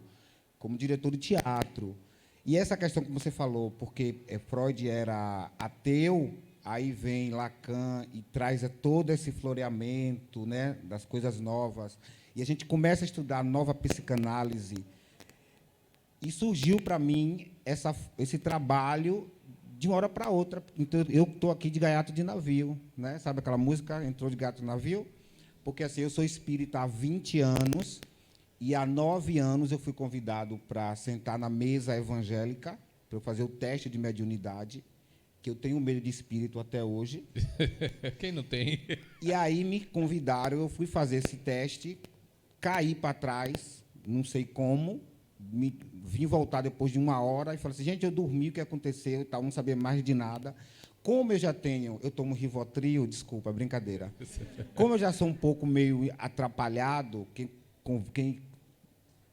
como diretor de teatro. E essa questão que você falou, porque Freud era ateu, aí vem Lacan e traz todo esse floreamento, né, das coisas novas, e a gente começa a estudar a nova psicanálise, e surgiu para mim esse trabalho de uma hora para outra. Então, eu estou aqui de gaiato de navio, né? Sabe aquela música, entrou de gato de navio? Porque assim, eu sou espírita há 20 anos, e há 9 anos eu fui convidado para sentar na mesa evangélica, para eu fazer o teste de mediunidade, que eu tenho medo de espírito até hoje. Quem não tem? E aí me convidaram, eu fui fazer esse teste, caí para trás, não sei como, vim voltar depois de 1 hora e falei assim, gente, eu dormi, o que aconteceu e tal, não sabia mais de nada. Como eu tomo Rivotril, desculpa, brincadeira. Como eu já sou um pouco meio atrapalhado, quem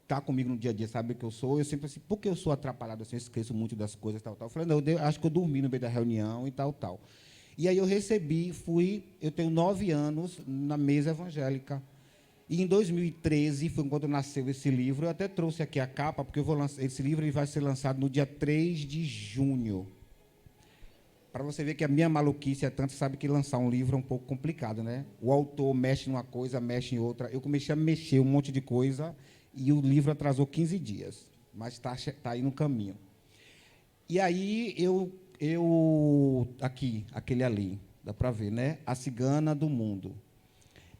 está comigo no dia a dia sabe que eu sou, eu sempre assim, porque eu sou atrapalhado assim, eu esqueço muito das coisas, tal, tal. Eu falei, não, acho que eu dormi no meio da reunião e tal, tal. E aí eu recebi, eu tenho 9 anos na mesa evangélica. E em 2013, foi quando nasceu esse livro, eu até trouxe aqui a capa, porque esse livro ele vai ser lançado no dia 3 de junho. Para você ver que a minha maluquice é tanto, sabe que lançar um livro é um pouco complicado, né? O autor mexe numa coisa, mexe em outra. Eu comecei a mexer um monte de coisa e o livro atrasou 15 dias, mas está aí no caminho. E aí, aquele ali, dá para ver, né? A Cigana do Mundo.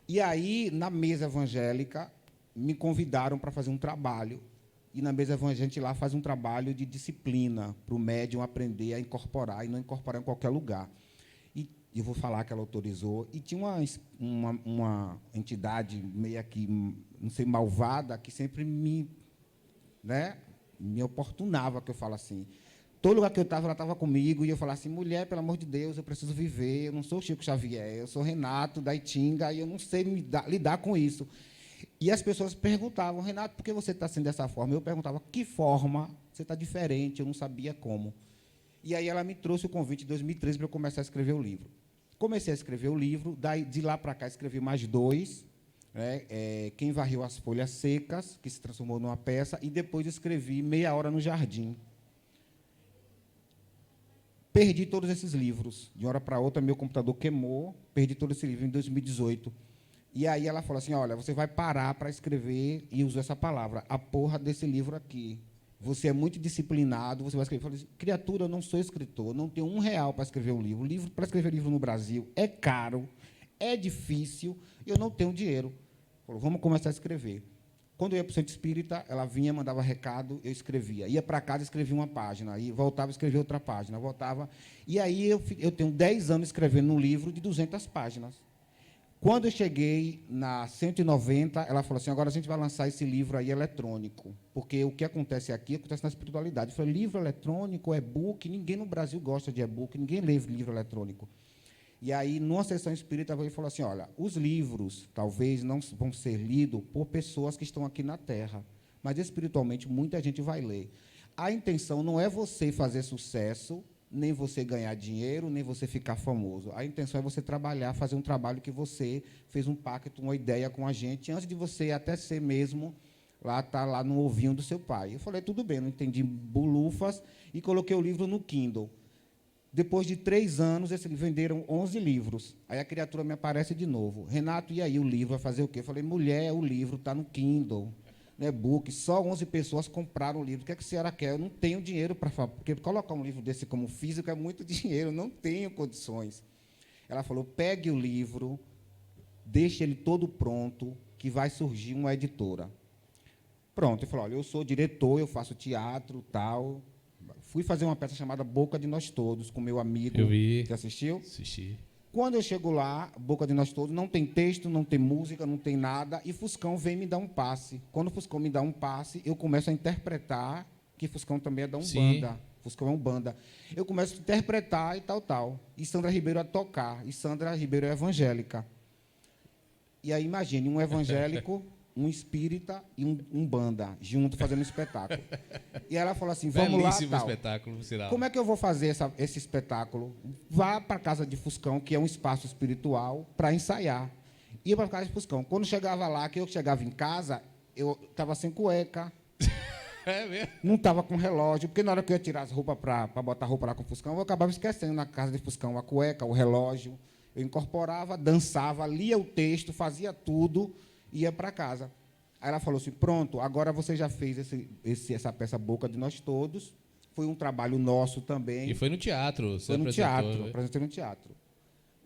E aí, na mesa evangélica, me convidaram para fazer um trabalho. E na mesa evangélica, a gente lá faz um trabalho de disciplina para o médium aprender a incorporar e não incorporar em qualquer lugar. E eu vou falar que ela autorizou. E tinha uma entidade meio que, não sei, malvada, que sempre me oportunava, que eu falo assim. Todo lugar que eu estava, ela estava comigo, e eu falava assim, mulher, pelo amor de Deus, eu preciso viver, eu não sou o Chico Xavier, eu sou Renato da Itinga, e eu não sei lidar com isso. E as pessoas perguntavam, Renato, por que você está sendo dessa forma? Eu perguntava, que forma? Você está diferente, eu não sabia como. E aí ela me trouxe o convite em 2013 para eu começar a escrever o livro. Comecei a escrever o livro, de lá para cá escrevi mais 2, né, Quem Varreu as Folhas Secas, que se transformou numa peça, e depois escrevi Meia Hora no Jardim. Perdi todos esses livros. De uma hora para outra, meu computador queimou, perdi todo esse livro em 2018. E aí ela falou assim, olha, você vai parar para escrever, e usou essa palavra, a porra desse livro aqui. Você é muito disciplinado, você vai escrever. Eu falei assim, criatura, eu não sou escritor, não tenho R$1 para escrever um livro. Para escrever livro no Brasil é caro, é difícil, eu não tenho dinheiro. Falou, vamos começar a escrever. Quando eu ia para o centro espírita, ela vinha, mandava recado, eu escrevia. Ia para casa, escrevia uma página, aí voltava, escrevia outra página, voltava. E aí eu tenho 10 anos escrevendo um livro de 200 páginas. Quando eu cheguei na 190, ela falou assim, agora a gente vai lançar esse livro aí eletrônico, porque o que acontece aqui acontece na espiritualidade. Eu falei, livro eletrônico, e-book, ninguém no Brasil gosta de e-book, ninguém lê livro eletrônico. E aí, numa sessão espírita, ele falou assim, olha, os livros talvez não vão ser lidos por pessoas que estão aqui na Terra, mas espiritualmente muita gente vai ler. A intenção não é você fazer sucesso, nem você ganhar dinheiro, nem você ficar famoso. A intenção é você trabalhar, fazer um trabalho que você fez um pacto, uma ideia com a gente, antes de você até ser mesmo estar lá no ovinho do seu pai. Eu falei, tudo bem, não entendi bulufas, e coloquei o livro no Kindle. Depois de 3 anos, venderam 11 livros. Aí a criatura me aparece de novo. Renato, e aí o livro vai fazer o quê? Eu falei, mulher, o livro está no Kindle, no e-book, só 11 pessoas compraram o livro. O que é que a senhora quer? Eu não tenho dinheiro para fazer, porque colocar um livro desse como físico é muito dinheiro, eu não tenho condições. Ela falou, pegue o livro, deixe ele todo pronto, que vai surgir uma editora. Pronto, eu falei, olha, eu sou diretor, eu faço teatro, tal. Fui fazer uma peça chamada Boca de Nós Todos, com meu amigo. Eu vi. Você assistiu? Assisti. Quando eu chego lá, Boca de Nós Todos, não tem texto, não tem música, não tem nada, e Fuscão vem me dar um passe. Quando o Fuscão me dá um passe, eu começo a interpretar, que Fuscão também é da Umbanda. Fuscão é Umbanda. Eu começo a interpretar e tal, tal. E Sandra Ribeiro a tocar. E Sandra Ribeiro é evangélica. E aí, imagine, um evangélico, um espírita e um Umbanda, junto, fazendo um espetáculo. E ela falou assim, vamos belíssimo lá, tal. Espetáculo, por sinal. Como é que eu vou fazer esse espetáculo? Vá para a casa de Fuscão, que é um espaço espiritual, para ensaiar. Ia para a casa de Fuscão. Quando chegava lá, que eu chegava em casa, eu estava sem cueca. É mesmo? Não estava com relógio, porque na hora que eu ia tirar as roupas para botar a roupa lá com o Fuscão, eu acabava esquecendo na casa de Fuscão a cueca, o relógio. Eu incorporava, dançava, lia o texto, fazia tudo e ia para casa. Aí ela falou assim, pronto, agora você já fez essa peça Boca de Nós Todos. Foi um trabalho nosso também. E foi no teatro. Foi no teatro, apresentei no teatro.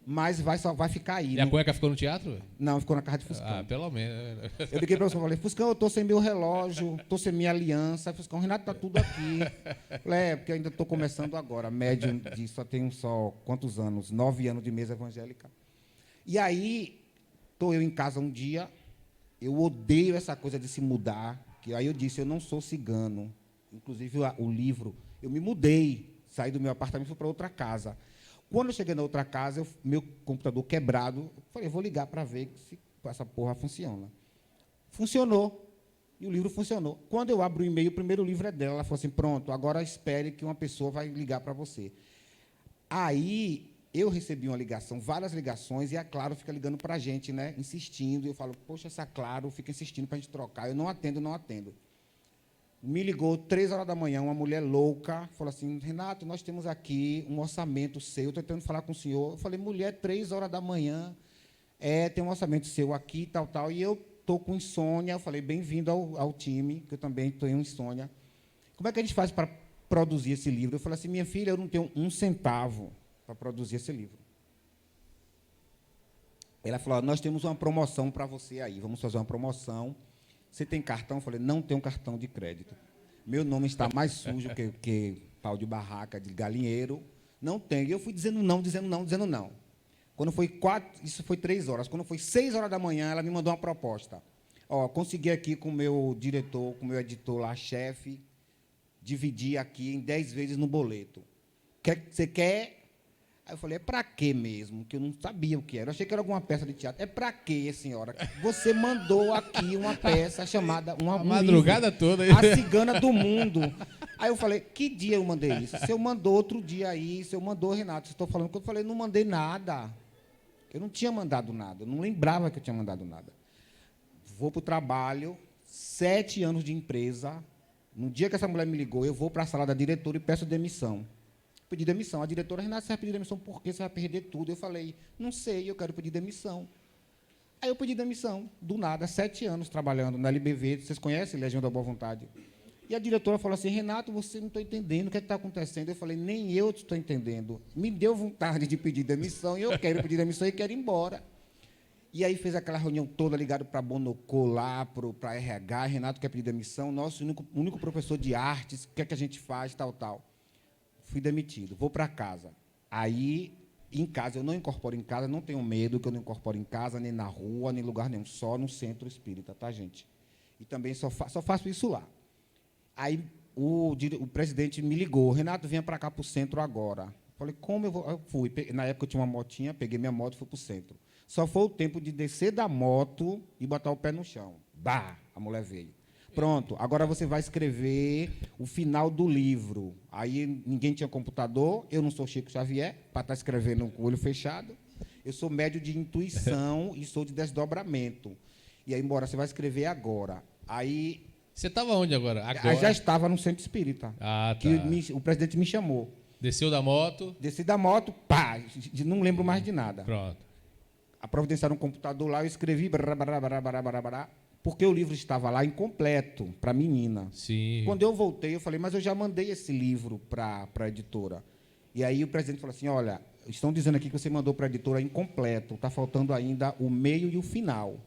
Mas só vai ficar aí. E a cueca ficou no teatro? Não, ficou na casa de Fuscão. Ah, pelo menos. Eu liguei para o Fuscão e falei, Fuscão, eu estou sem meu relógio, estou sem minha aliança. Fuscão, Renato, está tudo aqui. Falei, porque eu ainda estou começando agora. Médium de só tenho quantos anos? 9 anos de mesa evangélica. E aí, estou eu em casa um dia, eu odeio essa coisa de se mudar, que aí eu disse, eu não sou cigano. Inclusive, o livro, eu me mudei, saí do meu apartamento e fui para outra casa. Quando eu cheguei na outra casa, meu computador quebrado, eu falei, vou ligar para ver se essa porra funciona. Funcionou. E o livro funcionou. Quando eu abro o e-mail, o primeiro livro é dela. Ela falou assim, pronto, agora espere que uma pessoa vai ligar para você. Aí, eu recebi uma ligação, várias ligações, e a Claro fica ligando para a gente, né, insistindo. E eu falo, poxa, essa Claro fica insistindo para a gente trocar. Eu não atendo. Me ligou 3 horas da manhã, uma mulher louca, falou assim, Renato, nós temos aqui um orçamento seu, estou tentando falar com o senhor. Eu falei, mulher, 3 horas da manhã, tem um orçamento seu aqui, tal, e eu estou com insônia. Eu falei, bem-vindo ao time, que eu também tenho insônia. Como é que a gente faz para produzir esse livro? Eu falei assim, minha filha, eu não tenho um centavo para produzir esse livro. Ela falou, nós temos uma promoção para você aí, vamos fazer uma promoção. Você tem cartão? Eu falei, não tenho cartão de crédito. Meu nome está mais sujo que pau de barraca, de galinheiro. Não tenho. E eu fui dizendo não. Quando foi isso foi 3 horas. Quando foi 6 horas da manhã, ela me mandou uma proposta. Consegui aqui com o meu diretor, com o meu editor lá, chefe, dividir aqui em 10 vezes no boleto. Você quer? Aí eu falei, é para quê mesmo? Que eu não sabia o que era. Eu achei que era alguma peça de teatro. É para quê, senhora? Você mandou aqui uma peça chamada... A madrugada toda. A Cigana do Mundo. Aí eu falei, que dia eu mandei isso? Se eu mandou outro dia aí, se eu mandou, Renato, estou falando que eu falei, não mandei nada. Eu não tinha mandado nada. Eu não lembrava que eu tinha mandado nada. Vou para o trabalho, 7 anos de empresa. No dia que essa mulher me ligou, eu vou para a sala da diretora e peço demissão. Pedi demissão. A diretora, Renato, você vai pedir demissão por quê? Você vai perder tudo. Eu falei, não sei, eu quero pedir demissão. Aí eu pedi demissão, do nada, 7 anos trabalhando na LBV, vocês conhecem Legião da Boa Vontade? E a diretora falou assim, Renato, você não está entendendo o que está acontecendo. Eu falei, nem eu estou entendendo. Me deu vontade de pedir demissão, e eu quero pedir demissão e quero ir embora. E aí fez aquela reunião toda ligada para a Bonocô, lá, para a RH, Renato quer pedir demissão, nosso único professor de artes, o que é que a gente faz, tal. Fui demitido, vou para casa. Aí, em casa, eu não incorporo em casa, não tenho medo que eu não incorporo em casa, nem na rua, nem em lugar nenhum, só no centro espírita, tá, gente? E também só faço isso lá. Aí, o presidente me ligou, Renato, venha para cá para o centro agora. Falei, como eu vou? Eu fui. Na época, eu tinha uma motinha, peguei minha moto e fui para o centro. Só foi o tempo de descer da moto e botar o pé no chão. Bah! A mulher veio. Pronto, agora você vai escrever o final do livro. Aí ninguém tinha computador, eu não sou Chico Xavier, para estar escrevendo com o olho fechado. Eu sou médio de intuição e sou de desdobramento. E aí, embora, você vai escrever agora. Aí... Você estava onde agora? Já estava no centro espírita. Ah, tá. Que o presidente me chamou. Desceu da moto? Desci da moto, pá, não lembro mais de nada. Pronto. Providenciaram um computador lá, eu escrevi, porque o livro estava lá incompleto, para a menina. Sim. Quando eu voltei, eu falei, mas eu já mandei esse livro para a editora. E aí o presidente falou assim, olha, estão dizendo aqui que você mandou para a editora incompleto, está faltando ainda o meio e o final.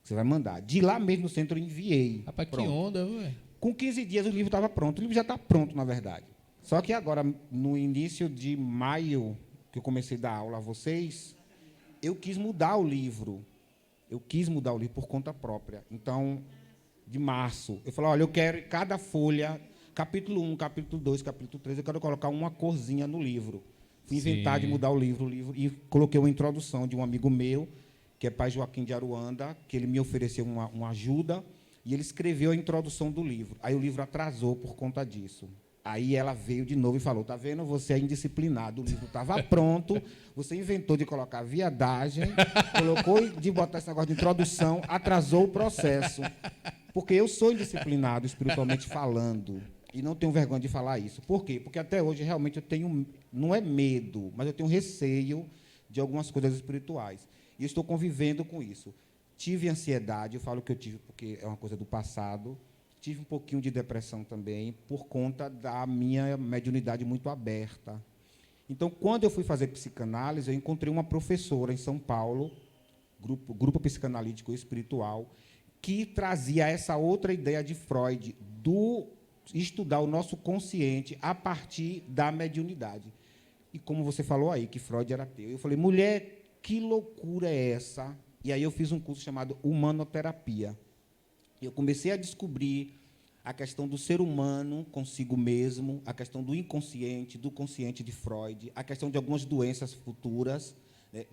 Você vai mandar. De lá mesmo no centro eu enviei. Rapaz, que onda, velho. Com 15 dias o livro estava pronto. O livro já está pronto, na verdade. Só que agora, no início de maio, que eu comecei a dar aula a vocês, eu quis mudar o livro. Eu quis mudar o livro por conta própria. Então, de março, eu falei, olha, eu quero cada folha, capítulo 1, capítulo 2, capítulo 3, eu quero colocar uma corzinha no livro. Fui inventar de mudar o livro, e coloquei uma introdução de um amigo meu, que é pai Joaquim de Aruanda, que ele me ofereceu uma ajuda, e ele escreveu a introdução do livro. Aí o livro atrasou por conta disso. Aí ela veio de novo e falou, tá vendo, você é indisciplinado, o livro estava pronto, você inventou de colocar viadagem, colocou de botar esse negócio de introdução, atrasou o processo. Porque eu sou indisciplinado espiritualmente falando. E não tenho vergonha de falar isso. Por quê? Porque até hoje, realmente, eu tenho, não é medo, mas eu tenho receio de algumas coisas espirituais. E eu estou convivendo com isso. Tive ansiedade, eu falo que eu tive porque é uma coisa do passado. Tive um pouquinho de depressão também, por conta da minha mediunidade muito aberta. Então, quando eu fui fazer psicanálise, eu encontrei uma professora em São Paulo, grupo psicanalítico espiritual, que trazia essa outra ideia de Freud, do estudar o nosso consciente a partir da mediunidade. E como você falou aí, que Freud era ateu, eu falei, mulher, que loucura é essa? E aí eu fiz um curso chamado Humanoterapia. E eu comecei a descobrir a questão do ser humano consigo mesmo, a questão do inconsciente, do consciente de Freud, a questão de algumas doenças futuras.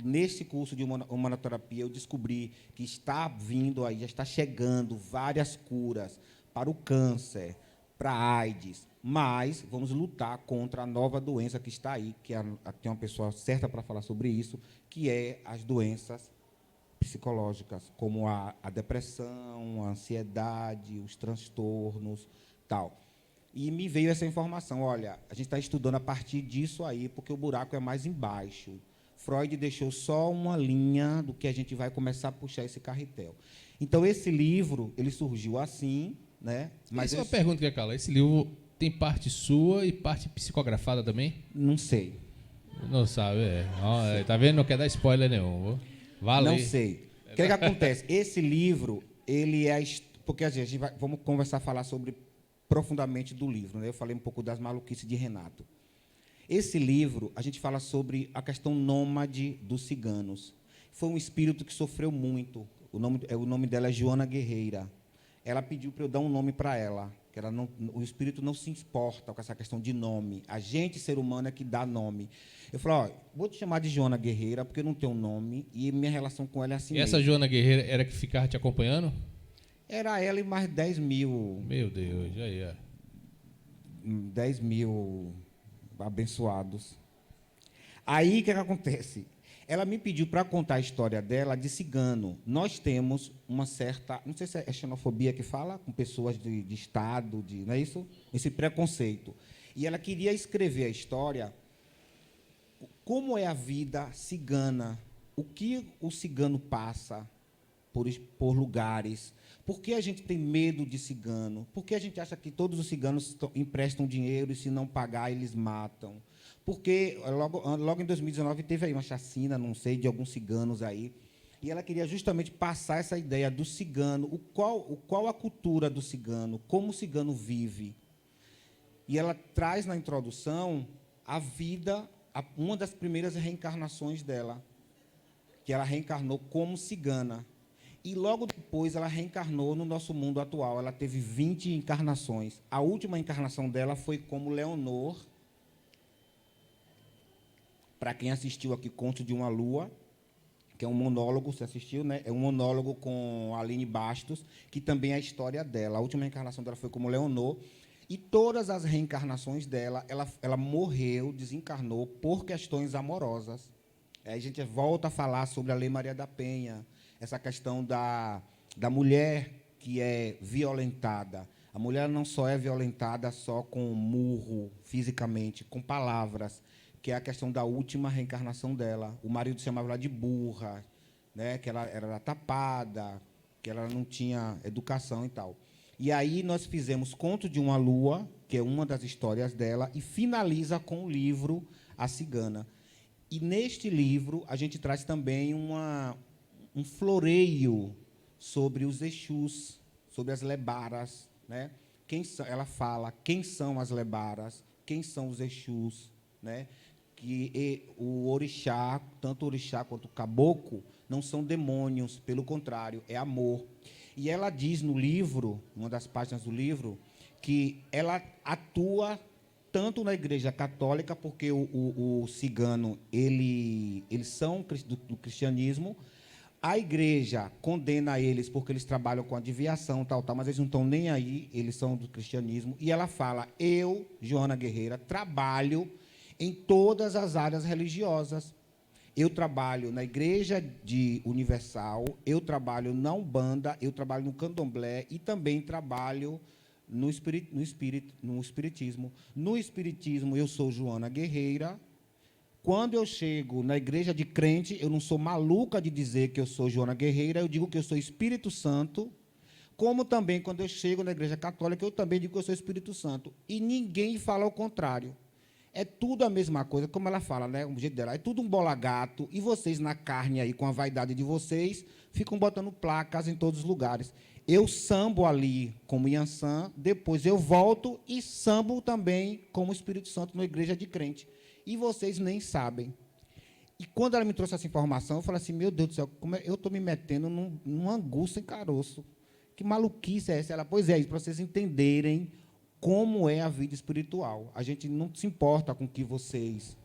Nesse curso de humanoterapia, eu descobri que está vindo aí, já está chegando várias curas para o câncer, para a AIDS, mas vamos lutar contra a nova doença que está aí, que tem uma pessoa certa para falar sobre isso, que é as doenças psicológicas, como a depressão, a ansiedade, os transtornos, tal. E me veio essa informação, olha, a gente está estudando a partir disso aí, porque o buraco é mais embaixo. Freud deixou só uma linha do que a gente vai começar a puxar esse carretel. Então, esse livro, ele surgiu assim, né? Mas uma pergunta que eu ia calar, esse livro tem parte sua e parte psicografada também? Não sei. Não sabe, tá vendo? Não quer dar spoiler nenhum. Valeu. Não sei. O que acontece? Esse livro, ele é... Porque a gente vamos conversar, falar sobre profundamente do livro, né? Eu falei um pouco das maluquices de Renato. Esse livro, a gente fala sobre a questão nômade dos ciganos. Foi um espírito que sofreu muito. O nome dela é Joana Guerreira. Ela pediu para eu dar um nome para ela, que o espírito não se importa com essa questão de nome. A gente, ser humano, é que dá nome. Eu falei, vou te chamar de Joana Guerreira, porque eu não tenho nome, e minha relação com ela é assim. E essa Joana Guerreira era que ficava te acompanhando? Era ela e mais 10 mil. Meu Deus, já ia. 10 mil abençoados. Aí, o que acontece? Ela me pediu para contar a história dela de cigano. Nós temos uma certa, não sei se é xenofobia que fala, com pessoas de Estado, não é isso? Esse preconceito. E ela queria escrever a história, como é a vida cigana, o que o cigano passa por lugares, por que a gente tem medo de cigano, por que a gente acha que todos os ciganos emprestam dinheiro e, se não pagar, eles matam. Porque logo em 2019 teve aí uma chacina, não sei, de alguns ciganos aí, e ela queria justamente passar essa ideia do cigano, qual a cultura do cigano, como o cigano vive. E ela traz na introdução a vida, uma das primeiras reencarnações dela, que ela reencarnou como cigana. E logo depois ela reencarnou no nosso mundo atual. Ela teve 20 encarnações. A última encarnação dela foi como Leonor. Para quem assistiu aqui, Conto de uma Lua, que é um monólogo, você assistiu, né? É um monólogo com a Aline Bastos, que também é a história dela. A última reencarnação dela foi como Leonor. E todas as reencarnações dela, ela morreu, desencarnou por questões amorosas. Aí a gente volta a falar sobre a Lei Maria da Penha, essa questão da mulher que é violentada. A mulher não só é violentada só com murro, fisicamente, com palavras, que é a questão da última reencarnação dela. O marido chamava ela de burra, né, que ela era tapada, que ela não tinha educação e tal. E aí nós fizemos Conto de uma Lua, que é uma das histórias dela, e finaliza com o livro A Cigana. E, neste livro, a gente traz também um floreio sobre os Exus, sobre as lebaras, né? Ela fala quem são as lebaras, quem são os Exus, né? Que o orixá, tanto o orixá quanto o caboclo, não são demônios, pelo contrário, é amor. E ela diz no livro, numa das páginas do livro, que ela atua tanto na Igreja Católica, porque o cigano, eles são do cristianismo. A Igreja condena eles porque eles trabalham com adivinhação, tal, mas eles não estão nem aí, eles são do cristianismo. E ela fala, eu, Joana Guerreira, trabalho em todas as áreas religiosas. Eu trabalho na Igreja de Universal, eu trabalho na Umbanda, eu trabalho no Candomblé e também trabalho no Espiritismo. No Espiritismo, eu sou Joana Guerreira. Quando eu chego na Igreja de Crente, eu não sou maluca de dizer que eu sou Joana Guerreira, eu digo que eu sou Espírito Santo, como também, quando eu chego na Igreja Católica, eu também digo que eu sou Espírito Santo. E ninguém fala o contrário. É tudo a mesma coisa, como ela fala, né? O jeito dela. É tudo um bola-gato, e vocês, na carne, aí, com a vaidade de vocês, ficam botando placas em todos os lugares. Eu sambo ali como Iansã, depois eu volto e sambo também como Espírito Santo na Igreja de Crente. E vocês nem sabem. E quando ela me trouxe essa informação, eu falei assim, meu Deus do céu, como eu estou me metendo num angu sem caroço. Que maluquice é essa? Ela, pois é, para vocês entenderem como é a vida espiritual. A gente não se importa com o que vocês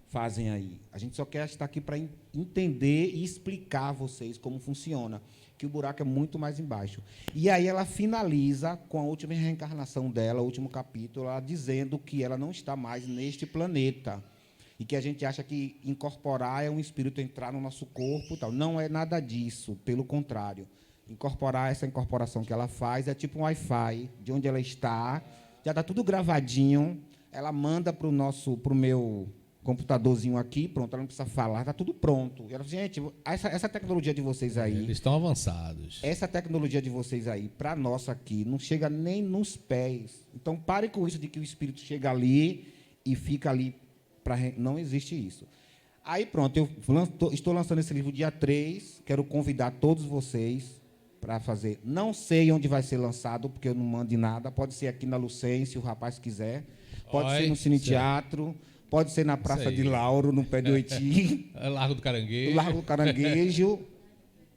fazem aí. A gente só quer estar aqui para entender e explicar a vocês como funciona, que o buraco é muito mais embaixo. E aí ela finaliza com a última reencarnação dela, o último capítulo, ela dizendo que ela não está mais neste planeta e que a gente acha que incorporar é um espírito entrar no nosso corpo e tal. Não é nada disso, pelo contrário. Essa incorporação que ela faz é tipo um Wi-Fi, de onde ela está, já está tudo gravadinho, ela manda para o meu computadorzinho aqui, pronto, ela não precisa falar, está tudo pronto. E ela fala, gente, essa tecnologia de vocês aí... Eles estão avançados. Essa tecnologia de vocês aí, para nós aqui, não chega nem nos pés. Então, pare com isso de que o espírito chega ali e fica ali. Não existe isso. Aí, pronto, eu estou lançando esse livro dia 3, quero convidar todos vocês para fazer. Não sei onde vai ser lançado, porque eu não mando nada. Pode ser aqui na Lucém, se o rapaz quiser. Pode ser no Cine Teatro. Pode ser na Praça de Lauro, no Pé de Oiti. Largo do Caranguejo. Largo do Caranguejo.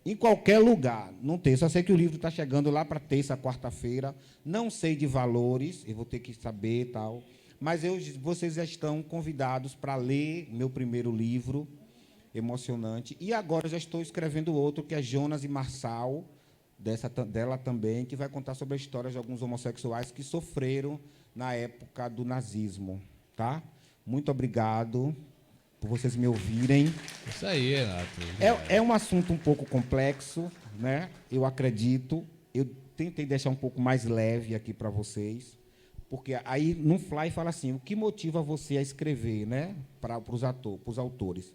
Em qualquer lugar. Não tem. Só sei que o livro está chegando lá para terça, quarta-feira. Não sei de valores, eu vou ter que saber e tal. Mas vocês já estão convidados para ler meu primeiro livro, emocionante. E agora já estou escrevendo outro, que é Jonas e Marçal, dela também, que vai contar sobre a história de alguns homossexuais que sofreram na época do nazismo. Tá? Muito obrigado por vocês me ouvirem. Isso aí, Renato. É um assunto um pouco complexo, né? Eu acredito. Eu tentei deixar um pouco mais leve aqui para vocês, porque aí no Fly fala assim, o que motiva você a escrever, né? Para os autores.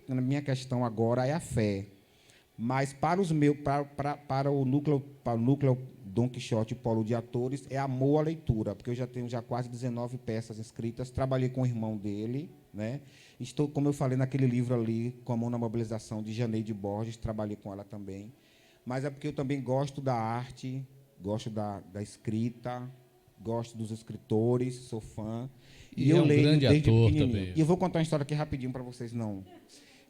Na minha questão agora é a fé. Mas para o núcleo Dom Quixote Polo de Atores é amor à leitura, porque eu já tenho quase 19 peças escritas, trabalhei com o irmão dele, né? Estou, como eu falei naquele livro ali, Com a Mão na Mobilização, de Janeide Borges, trabalhei com ela também. Mas é porque eu também gosto da arte, gosto da escrita, gosto dos escritores, sou fã. E eu leio desde ator pequenininho. também. E eu vou contar uma história aqui rapidinho para vocês, não.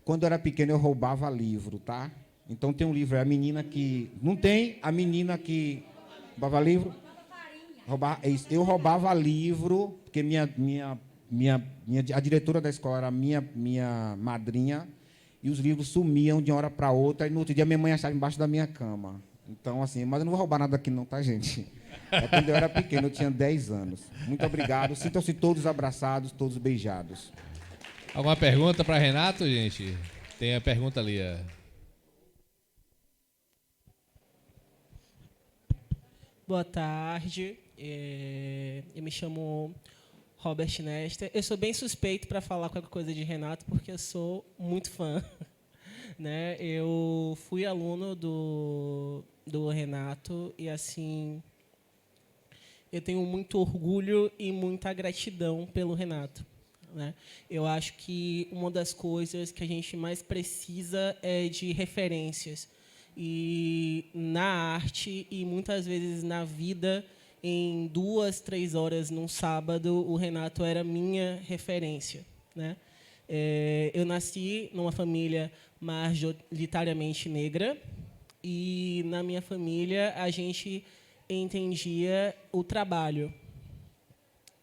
Quando eu era pequeno, eu roubava livro, tá? Então tem um livro, é a menina que... Não tem? A menina que roubava livro? Eu roubava livro, porque a diretora da escola era minha madrinha, e os livros sumiam de uma hora para outra, e no outro dia minha mãe achava embaixo da minha cama. Então, assim, mas eu não vou roubar nada aqui não, tá, gente? É quando eu era pequeno, eu tinha 10 anos. Muito obrigado. Sintam-se todos abraçados, todos beijados. Alguma pergunta para Renato, gente? Tem a pergunta ali. Boa tarde. Eu me chamo Robert Nesta. Eu sou bem suspeito para falar qualquer coisa de Renato, porque eu sou muito fã. Né? Eu fui aluno do Renato e, assim, eu tenho muito orgulho e muita gratidão pelo Renato. Né? Eu acho que uma das coisas que a gente mais precisa é de referências. E na arte e muitas vezes na vida, em 2, 3 horas num sábado, o Renato era minha referência. Né? Eu nasci numa família majoritariamente negra e na minha família a gente entendia o trabalho,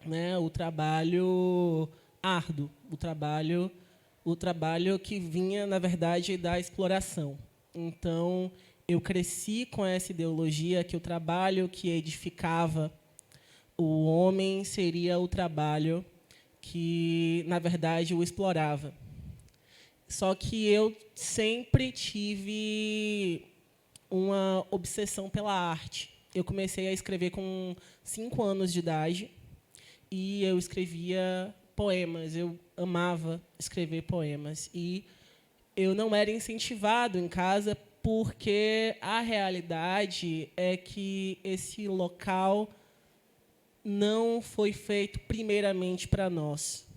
né? O trabalho árduo, o trabalho que vinha, na verdade, da exploração. Então, eu cresci com essa ideologia que o trabalho que edificava o homem seria o trabalho que, na verdade, o explorava. Só que eu sempre tive uma obsessão pela arte. Eu comecei a escrever com 5 anos de idade e eu escrevia poemas. Eu amava escrever poemas. E eu não era incentivado em casa porque a realidade é que esse local não foi feito primeiramente para nós,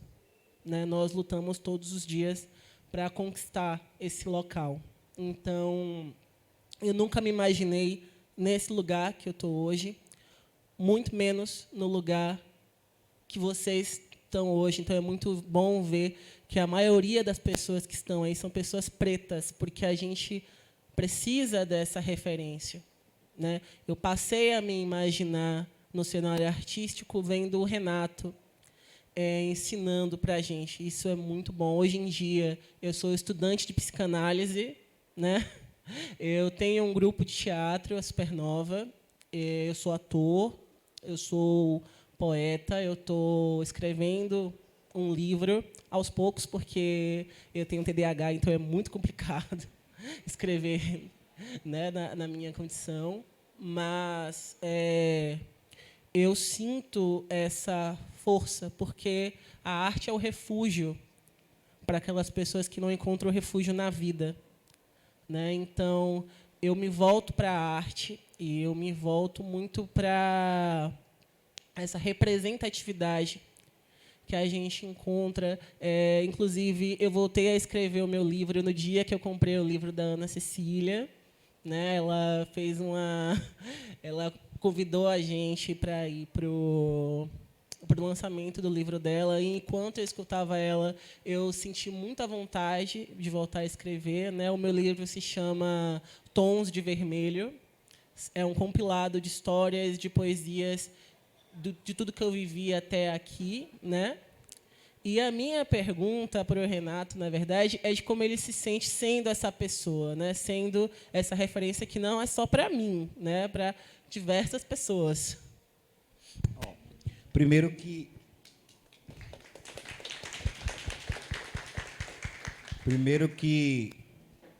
né? Nós lutamos todos os dias para conquistar esse local. Então, eu nunca me imaginei nesse lugar que eu estou hoje, muito menos no lugar que vocês estão hoje. Então, é muito bom ver que a maioria das pessoas que estão aí são pessoas pretas, porque a gente precisa dessa referência, né? Eu passei a me imaginar no cenário artístico vendo o Renato ensinando para a gente. Isso é muito bom. Hoje em dia, eu sou estudante de psicanálise, né? Eu tenho um grupo de teatro, a Supernova. Eu sou ator, eu sou poeta, eu estou escrevendo um livro aos poucos, porque eu tenho TDAH, então é muito complicado escrever, né, na minha condição. Mas eu sinto essa força, porque a arte é o refúgio para aquelas pessoas que não encontram refúgio na vida, né? Então, eu me volto para a arte e eu me volto muito para essa representatividade que a gente encontra. Inclusive, eu voltei a escrever o meu livro no dia que eu comprei o livro da Ana Cecília, né? Ela fez ela convidou a gente para ir para o lançamento do livro dela, e enquanto eu escutava ela, eu senti muita vontade de voltar a escrever, né? O meu livro se chama Tons de Vermelho. É um compilado de histórias, de poesias, de tudo que eu vivi até aqui, né? E a minha pergunta para o Renato, na verdade, é de como ele se sente sendo essa pessoa, né? Sendo essa referência que não é só para mim, né? Para diversas pessoas. Primeiro que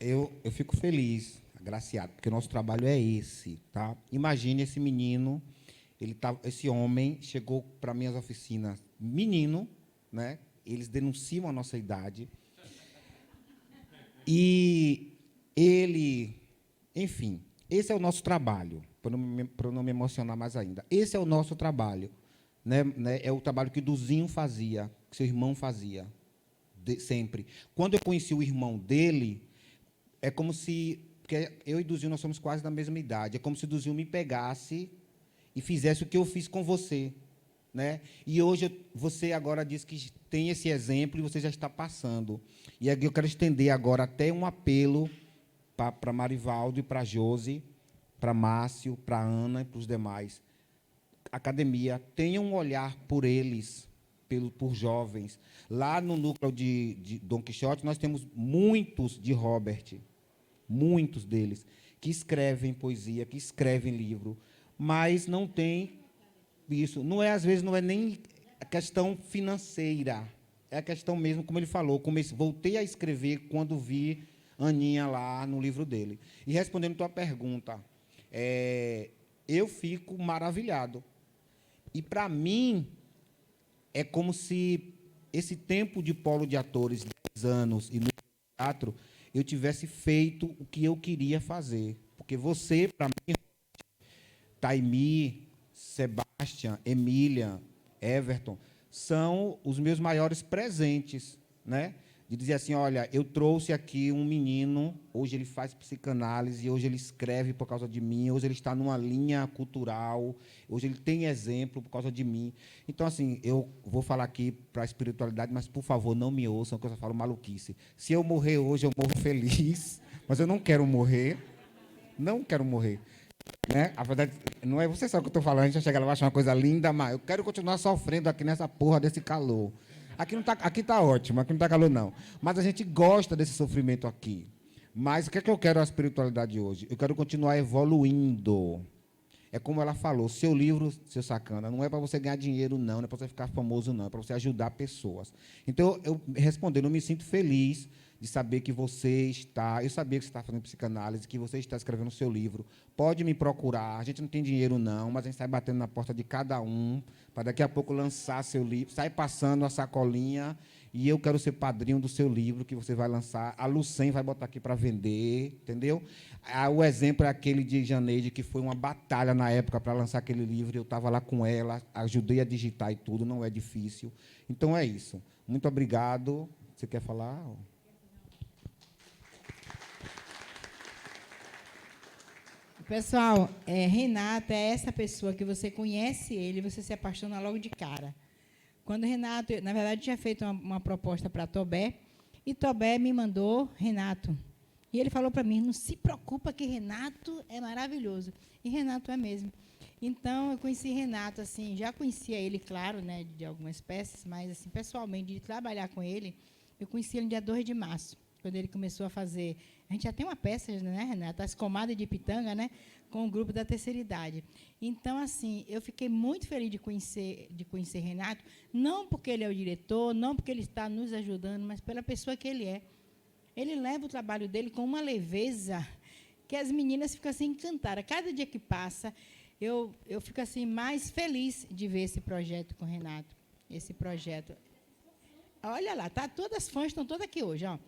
eu fico feliz, agraciado, porque o nosso trabalho é esse, tá? Imagine esse menino, esse homem chegou para minhas oficinas, menino, né? Eles denunciam a nossa idade. E ele, enfim, esse é o nosso trabalho, para não me emocionar mais ainda. Esse é o nosso trabalho. Né? É o trabalho que Duzinho fazia, que seu irmão fazia, sempre. Quando eu conheci o irmão dele, é como se... Porque eu e Duzinho, nós somos quase da mesma idade. É como se Duzinho me pegasse e fizesse o que eu fiz com você. Né? E hoje, você agora diz que tem esse exemplo e você já está passando. E eu quero estender agora até um apelo para Marivaldo e para Josi, para Márcio, para Ana e para os demais. Academia, tenha um olhar por eles, por jovens. Lá no núcleo de Dom Quixote, nós temos muitos de Robert, muitos deles, que escrevem poesia, que escrevem livro, mas não tem isso. Não é, às vezes, não é nem a questão financeira, é a questão mesmo, como ele falou, voltei a escrever quando vi Aninha lá no livro dele. E respondendo a tua pergunta, eu fico maravilhado. E, para mim, é como se esse tempo de polo de atores, 10 anos, e no teatro, eu tivesse feito o que eu queria fazer. Porque você, para mim, Taimi, Sebastião, Emília, Everton, são os meus maiores presentes, né? De dizer assim, olha, eu trouxe aqui um menino, hoje ele faz psicanálise, hoje ele escreve por causa de mim, hoje ele está numa linha cultural, hoje ele tem exemplo por causa de mim. Então, assim, eu vou falar aqui para a espiritualidade, mas, por favor, não me ouçam, que eu só falo maluquice. Se eu morrer hoje, eu morro feliz, mas eu não quero morrer. Não quero morrer. Né? A verdade, não é você só que eu estou falando, a gente vai chegar lá, vai achar uma coisa linda, mas eu quero continuar sofrendo aqui nessa porra desse calor. Aqui está ótimo, aqui não está calor, não. Mas a gente gosta desse sofrimento aqui. Mas o que é que eu quero a espiritualidade hoje? Eu quero continuar evoluindo. É como ela falou, seu livro, seu sacana, não é para você ganhar dinheiro, não é para você ficar famoso, não, é para você ajudar pessoas. Então, eu respondendo, eu me sinto feliz de saber que você está... Eu sabia que você está fazendo psicanálise, que você está escrevendo o seu livro. Pode me procurar. A gente não tem dinheiro, não, mas a gente sai batendo na porta de cada um para daqui a pouco lançar seu livro. Sai passando a sacolinha e eu quero ser padrinho do seu livro que você vai lançar. A Lucem vai botar aqui para vender, entendeu? O exemplo é aquele de Janeide, que foi uma batalha na época para lançar aquele livro. Eu estava lá com ela, ajudei a digitar e tudo, não é difícil. Então, é isso. Muito obrigado. Você quer falar? Pessoal, Renato é essa pessoa que você conhece ele, você se apaixona logo de cara. Quando Renato, na verdade, tinha feito uma proposta para Tobé, e Tobé me mandou Renato. E ele falou para mim, não se preocupa que Renato é maravilhoso. E Renato é mesmo. Então, eu conheci Renato, assim, já conhecia ele, claro, né, de algumas peças, mas, assim, pessoalmente, de trabalhar com ele, eu conheci ele no dia 2 de março, quando ele começou a fazer... A gente já tem uma peça, né, Renato? As Comadres de Pitanga, né, com o grupo da terceira idade. Então, assim, eu fiquei muito feliz de conhecer Renato, não porque ele é o diretor, não porque ele está nos ajudando, mas pela pessoa que ele é. Ele leva o trabalho dele com uma leveza que as meninas ficam assim encantadas. Cada dia que passa, eu fico assim mais feliz de ver esse projeto com o Renato. Esse projeto. Olha lá, todas as fãs estão todas aqui hoje, ó.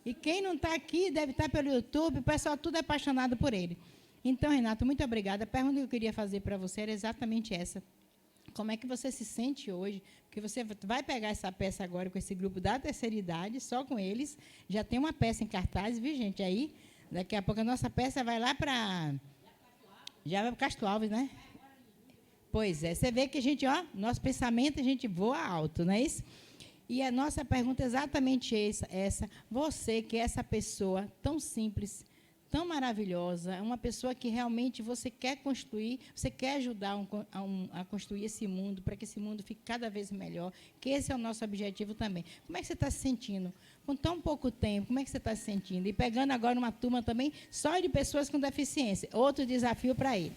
E quem não está aqui deve estar pelo YouTube, o pessoal tudo é apaixonado por ele. Então, Renato, muito obrigada. A pergunta que eu queria fazer para você era exatamente essa. Como é que você se sente hoje? Porque você vai pegar essa peça agora com esse grupo da terceira idade, só com eles. Já tem uma peça em cartaz, viu, gente? Aí, daqui a pouco, a nossa peça vai lá para... Já vai para Castro Alves, né? Pois é. Você vê que a gente, ó, nosso pensamento, a gente voa alto, não é isso? E a nossa pergunta é exatamente essa. Você, que é essa pessoa tão simples, tão maravilhosa, uma pessoa que realmente você quer construir, você quer ajudar a construir esse mundo, para que esse mundo fique cada vez melhor, que esse é o nosso objetivo também. Como é que você está se sentindo? Com tão pouco tempo, como é que você está se sentindo? E pegando agora uma turma também só de pessoas com deficiência. Outro desafio para ele.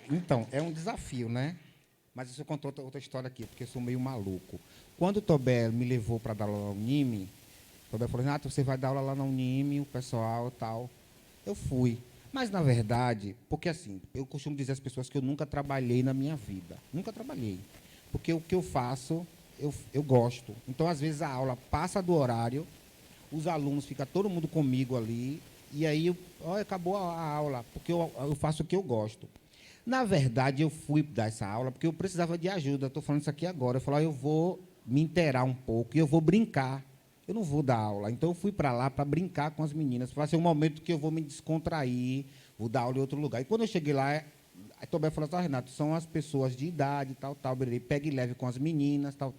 Então, é um desafio, né? Mas isso eu conto outra história aqui, porque eu sou meio maluco. Quando o Tobé me levou para dar aula na Unime, o Tobé falou, Renato, você vai dar aula lá na Unime, o pessoal e tal. Eu fui. Mas, na verdade, porque assim, eu costumo dizer às pessoas que eu nunca trabalhei na minha vida. Nunca trabalhei. Porque o que eu faço, eu gosto. Então, às vezes, a aula passa do horário, os alunos, fica todo mundo comigo ali, e aí, acabou a aula, porque eu faço o que eu gosto. Na verdade, eu fui dar essa aula porque eu precisava de ajuda. Estou falando isso aqui agora. Eu falei, eu vou me inteirar um pouco e eu vou brincar. Eu não vou dar aula. Então, eu fui para lá para brincar com as meninas. Vai ser um momento que eu vou me descontrair, vou dar aula em outro lugar. E quando eu cheguei lá, a Tobé falou assim, Renato, são as pessoas de idade, tal, pega e leve com as meninas, tal.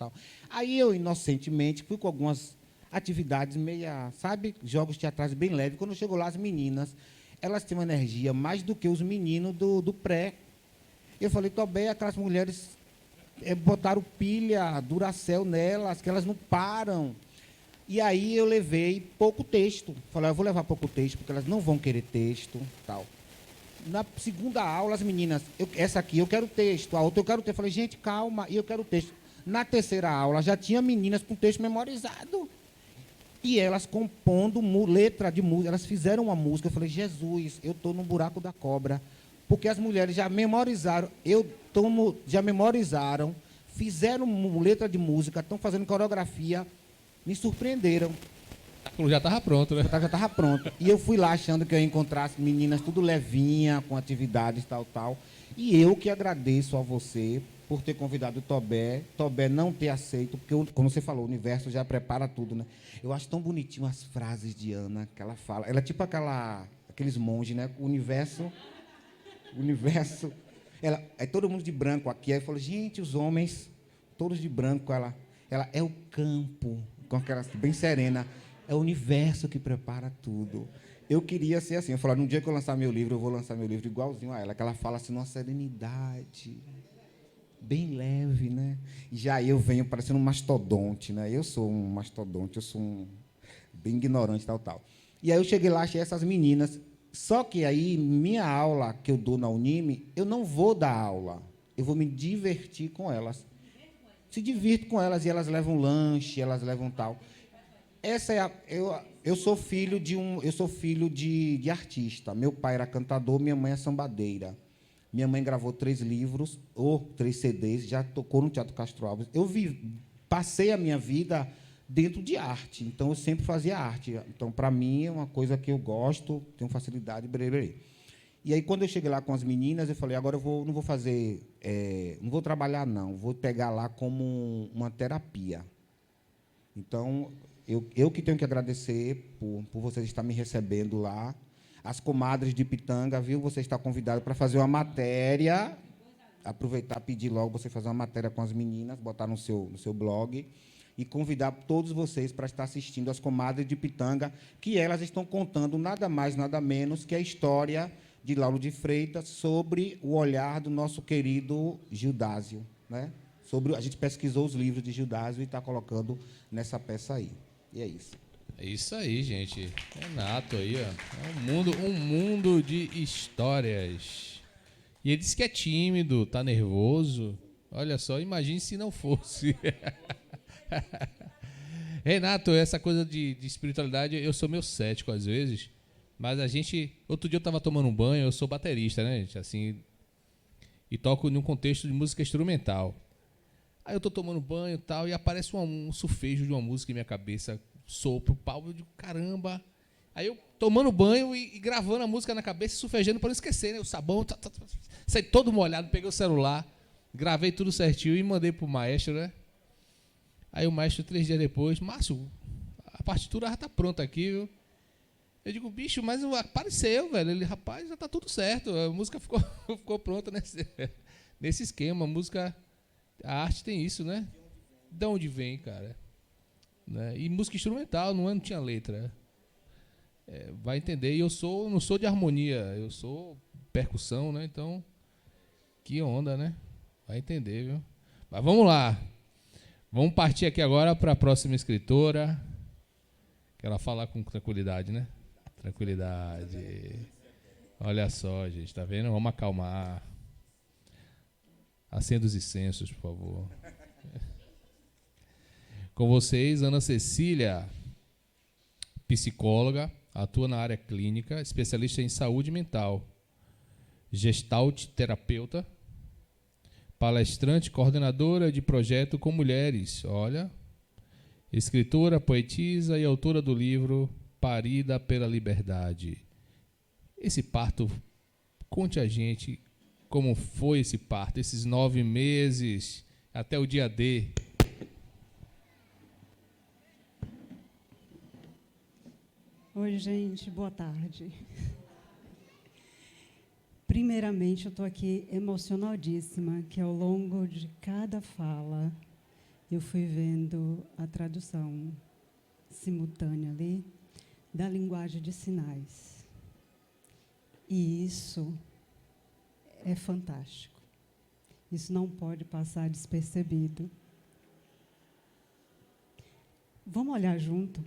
Aí eu, inocentemente, fui com algumas atividades meia, sabe, jogos teatrais bem leves. Quando chegou lá, as meninas... elas têm uma energia mais do que os meninos do pré. Eu falei, Tobé, aquelas mulheres botaram pilha, Duracell nelas, que elas não param. E aí eu levei pouco texto. Falei, eu vou levar pouco texto, porque elas não vão querer texto. Tal. Na segunda aula, as meninas, essa aqui eu quero texto, a outra eu quero texto. Falei, gente, calma, e eu quero texto. Na terceira aula, já tinha meninas com texto memorizado. E elas compondo letra de música, elas fizeram uma música. Eu falei, Jesus, eu estou no buraco da cobra. Porque as mulheres já memorizaram, já memorizaram, fizeram letra de música, estão fazendo coreografia, me surpreenderam. Já estava pronto, né? Já estava pronto. E eu fui lá achando que eu ia encontrar as meninas tudo levinha, com atividades, tal. E eu que agradeço a você por ter convidado o Tobé não ter aceito, porque, como você falou, o universo já prepara tudo, né? Eu acho tão bonitinho as frases de Ana que ela fala. Ela é tipo aqueles monges, né? O universo... É todo mundo de branco aqui. Aí eu falo, gente, os homens, todos de branco. Ela é o campo, com aquela bem serena. É o universo que prepara tudo. Eu queria ser assim. Eu falei, no dia que eu lançar meu livro, eu vou lançar meu livro igualzinho a ela, que ela fala assim, numa serenidade... bem leve, né? E já eu venho parecendo um mastodonte, né? Eu sou um mastodonte, eu sou bem ignorante, tal. E aí eu cheguei lá, achei essas meninas. Só que aí, minha aula que eu dou na Unime, eu não vou dar aula. Eu vou me divertir com elas. se divirto com elas, e elas levam lanche, elas levam tal. Essa é eu sou filho de artista. Meu pai era cantador, minha mãe é sambadeira. Minha mãe gravou 3 livros, ou 3 CDs, já tocou no Teatro Castro Alves. Passei a minha vida dentro de arte, então eu sempre fazia arte. Então, para mim, é uma coisa que eu gosto, tenho facilidade, brerê. E aí, quando eu cheguei lá com as meninas, eu falei, agora não vou fazer, não vou trabalhar, não, vou pegar lá como uma terapia. Então, eu que tenho que agradecer por vocês estarem me recebendo lá. As comadres de Pitanga, viu? Você está convidado para fazer uma matéria. Aproveitar, pedir logo você fazer uma matéria com as meninas, botar no seu blog e convidar todos vocês para estar assistindo as comadres de Pitanga, que elas estão contando nada mais, nada menos que a história de Lauro de Freitas sobre o olhar do nosso querido Gildásio, né? A gente pesquisou os livros de Gildásio e está colocando nessa peça aí. E é isso. É isso aí, gente. Renato aí, ó. É um mundo de histórias. E ele disse que é tímido, tá nervoso. Olha só, imagine se não fosse. Renato, essa coisa de espiritualidade, eu sou meio cético às vezes, mas outro dia eu estava tomando um banho, eu sou baterista, né, gente, assim, e toco num contexto de música instrumental. Aí eu tô tomando banho e tal, e aparece um sulfejo de uma música em minha cabeça, sopro, pau, eu digo, caramba. Aí eu tomando banho e gravando a música na cabeça, sulfejando para não esquecer, né, o sabão, saí todo molhado, peguei o celular, gravei tudo certinho e mandei pro maestro, né. Aí o maestro, 3 dias depois, Márcio, a partitura já está pronta aqui, viu? Eu digo, bicho, mas apareceu, velho. Ele, rapaz, já está tudo certo. A música ficou pronta nesse esquema. A arte tem isso, né? De onde vem, cara? Né? E música instrumental, não tinha letra. Vai entender. E eu não sou de harmonia, eu sou percussão, né? Então, que onda, né? Vai entender, viu? Mas vamos lá. Vamos partir aqui agora para a próxima escritora. Que ela fala com tranquilidade, né? Tranquilidade. Olha só, gente, tá vendo? Vamos acalmar. Acenda os incensos, por favor. Com vocês, Ana Cecília, psicóloga, atua na área clínica, especialista em saúde mental, gestalt terapeuta, palestrante, coordenadora de projeto com mulheres, olha, escritora, poetisa e autora do livro Parida pela Liberdade. Esse parto, conte a gente como foi esse parto, esses 9 meses, até o dia D. Oi, gente, boa tarde. Primeiramente, eu estou aqui emocionadíssima, que ao longo de cada fala, eu fui vendo a tradução simultânea ali da linguagem de sinais. E isso é fantástico. Isso não pode passar despercebido. Vamos olhar junto?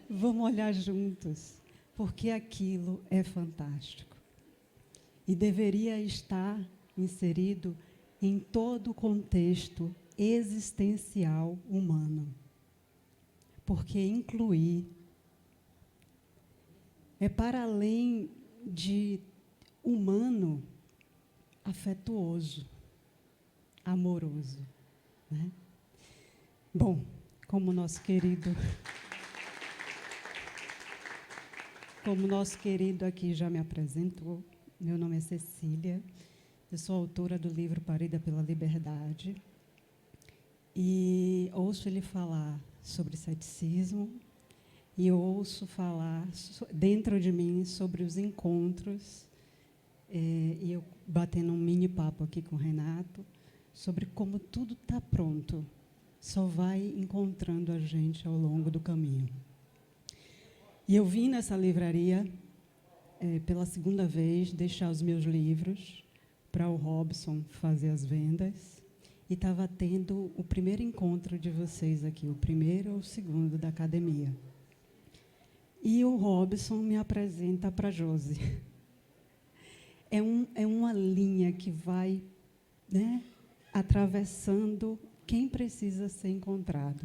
Vamos olhar juntos, porque aquilo é fantástico. E deveria estar inserido em todo o contexto existencial humano. Porque incluir é para além de humano, afetuoso, amoroso, né? Bom, como nosso querido aqui já me apresentou, meu nome é Cecília, eu sou autora do livro Parida pela Liberdade e ouço ele falar sobre ceticismo e ouço falar dentro de mim sobre os encontros e eu batendo um mini papo aqui com o Renato sobre como tudo está pronto, só vai encontrando a gente ao longo do caminho. E eu vim nessa livraria, pela segunda vez, deixar os meus livros para o Robson fazer as vendas. E estava tendo o primeiro encontro de vocês aqui, o primeiro ou o segundo da academia. E o Robson me apresenta para a Josi. é uma linha que vai, né, atravessando quem precisa ser encontrado.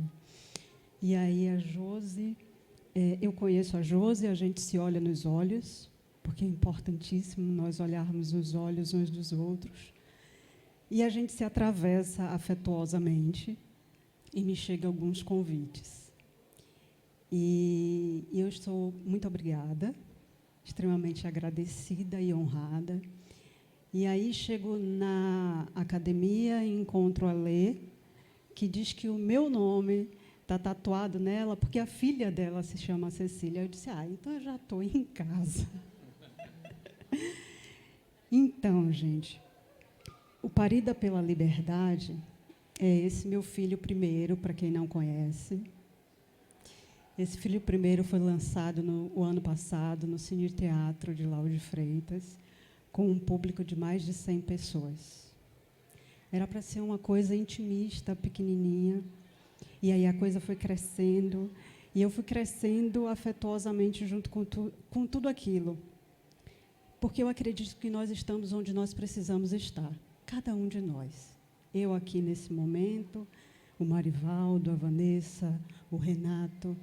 E aí a Josi, eu conheço a Josi, a gente se olha nos olhos, porque é importantíssimo nós olharmos nos olhos uns dos outros. E a gente se atravessa afetuosamente e me chegam alguns convites. E eu estou muito obrigada, extremamente agradecida e honrada. E aí chego na academia e encontro a Lê, que diz que o meu nome está tatuado nela, porque a filha dela se chama Cecília. Eu disse, então eu já estou em casa. Então, gente, o Parida pela Liberdade é esse meu filho primeiro, para quem não conhece. Esse filho primeiro foi lançado o ano passado no Cine Teatro de Lauro de Freitas, com um público de mais de 100 pessoas. Era para ser uma coisa intimista, pequenininha, e aí a coisa foi crescendo, e eu fui crescendo afetuosamente junto com tudo aquilo, porque eu acredito que nós estamos onde nós precisamos estar, cada um de nós. Eu aqui nesse momento, o Marivaldo, a Vanessa, o Renato,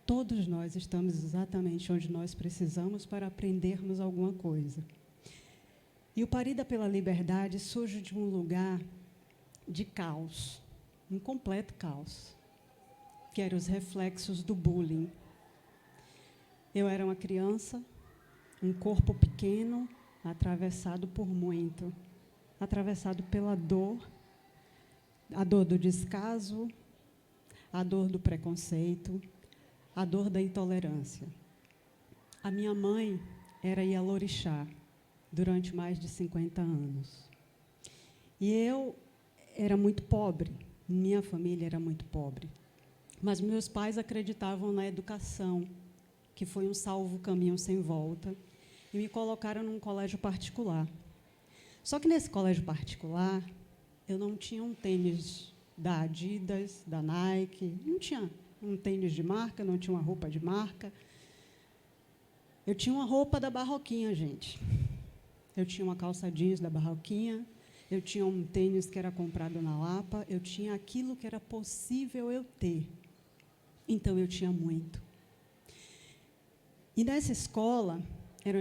todos nós estamos exatamente onde nós precisamos para aprendermos alguma coisa. E o Parida pela Liberdade surge de um lugar de caos, um completo caos, que eram os reflexos do bullying. Eu era uma criança, um corpo pequeno, atravessado por muito, atravessado pela dor, a dor do descaso, a dor do preconceito, a dor da intolerância. A minha mãe era Ialorixá durante mais de 50 anos. E eu era muito pobre, minha família era muito pobre. Mas meus pais acreditavam na educação, que foi um salvo-caminho sem volta, e me colocaram num colégio particular. Só que, nesse colégio particular, eu não tinha um tênis da Adidas, da Nike, não tinha um tênis de marca, não tinha uma roupa de marca. Eu tinha uma roupa da Barroquinha, gente. Eu tinha uma calça jeans da Barroquinha, eu tinha um tênis que era comprado na Lapa, eu tinha aquilo que era possível eu ter. Então, eu tinha muito. E, nessa escola, era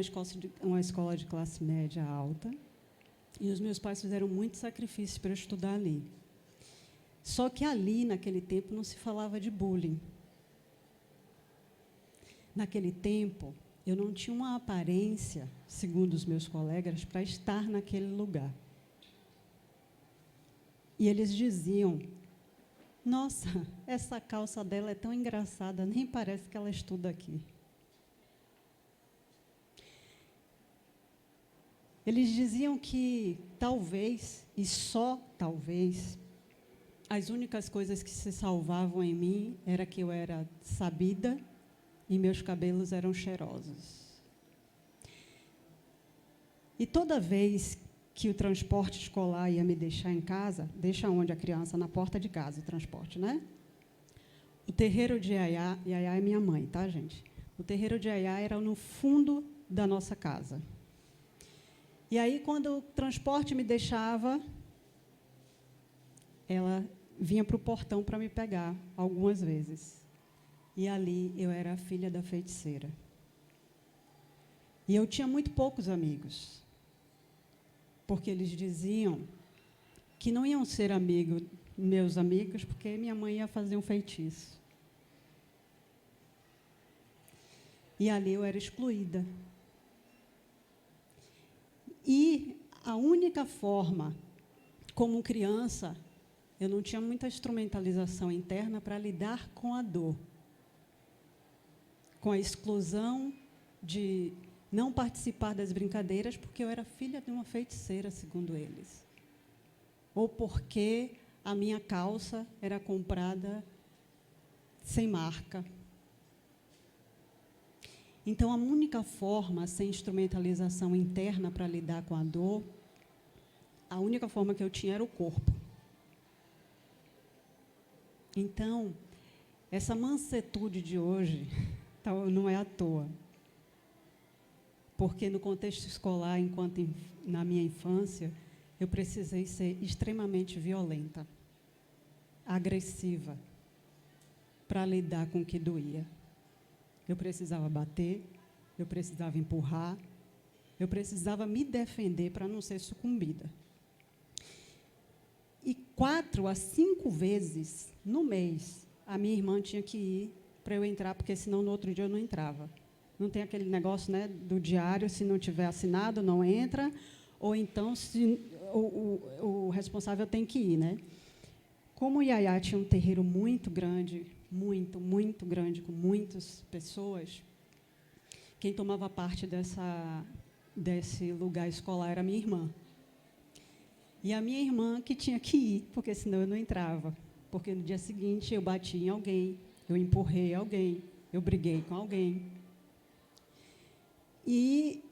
uma escola de classe média alta, e os meus pais fizeram muito sacrifício para eu estudar ali. Só que ali, naquele tempo, não se falava de bullying. Naquele tempo, eu não tinha uma aparência, segundo os meus colegas, para estar naquele lugar. E eles diziam, nossa, essa calça dela é tão engraçada, nem parece que ela estuda aqui. Eles diziam que, talvez, e só talvez, as únicas coisas que se salvavam em mim era que eu era sabida e meus cabelos eram cheirosos. E toda vez que o transporte escolar ia me deixar em casa, deixa onde a criança? Na porta de casa, o transporte, né? O terreiro de Iaiá, Iaiá é minha mãe, tá, gente? O terreiro de Iaiá era no fundo da nossa casa. E aí, quando o transporte me deixava, ela vinha para o portão para me pegar, algumas vezes. E ali eu era a filha da feiticeira. E eu tinha muito poucos amigos, porque eles diziam que não iam ser meus amigos, porque minha mãe ia fazer um feitiço. E ali eu era excluída. E a única forma, como criança, eu não tinha muita instrumentalização interna para lidar com a dor, com a exclusão de não participar das brincadeiras, porque eu era filha de uma feiticeira, segundo eles. Ou porque a minha calça era comprada sem marca. Então, a única forma, sem instrumentalização interna para lidar com a dor, a única forma que eu tinha era o corpo. Então, essa mansetude de hoje não é à toa. porque no contexto escolar, na minha infância, eu precisei ser extremamente violenta, agressiva, para lidar com o que doía. Eu precisava bater, eu precisava empurrar, eu precisava me defender para não ser sucumbida. E 4 a 5 vezes no mês, a minha irmã tinha que ir para eu entrar, porque senão no outro dia eu não entrava. Não tem aquele negócio, né, do diário, se não tiver assinado, não entra, ou então se o responsável tem que ir, né? Como o Iaiá tinha um terreiro muito grande, muito grande, com muitas pessoas, quem tomava parte desse lugar escolar era a minha irmã. E a minha irmã que tinha que ir, porque senão eu não entrava. Porque no dia seguinte eu bati em alguém, eu empurrei alguém, eu briguei com alguém. E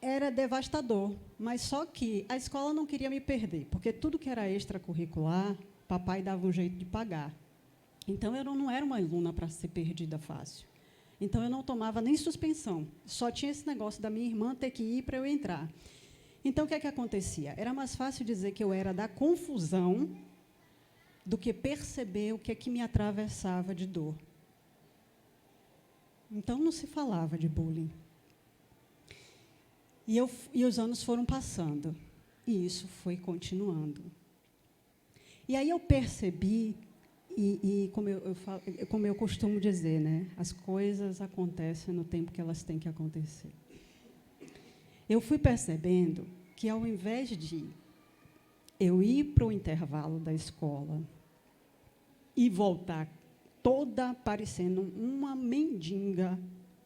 era devastador, mas só que a escola não queria me perder, porque tudo que era extracurricular, papai dava um jeito de pagar. Então, eu não era uma aluna para ser perdida fácil. Então, eu não tomava nem suspensão. Só tinha esse negócio da minha irmã ter que ir para eu entrar. Então, o que é que acontecia? Era mais fácil dizer que eu era da confusão do que perceber o que é que me atravessava de dor. Então, não se falava de bullying. E os anos foram passando. E isso foi continuando. E aí eu percebi, como eu costumo dizer, né, as coisas acontecem no tempo que elas têm que acontecer. Eu fui percebendo que, ao invés de eu ir para o intervalo da escola e voltar toda parecendo uma mendiga,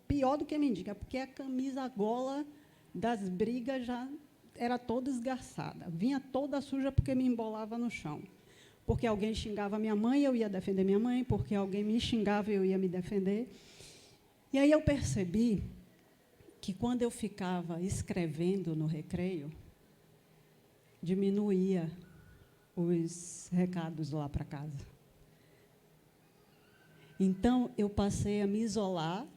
pior do que mendiga, porque a camisa, a gola das brigas já era toda esgarçada, vinha toda suja porque me embolava no chão. Porque alguém xingava minha mãe, eu ia defender minha mãe, porque alguém me xingava, eu ia me defender. E aí eu percebi que, quando eu ficava escrevendo no recreio, diminuía os recados lá para casa. Então, eu passei a me isolar.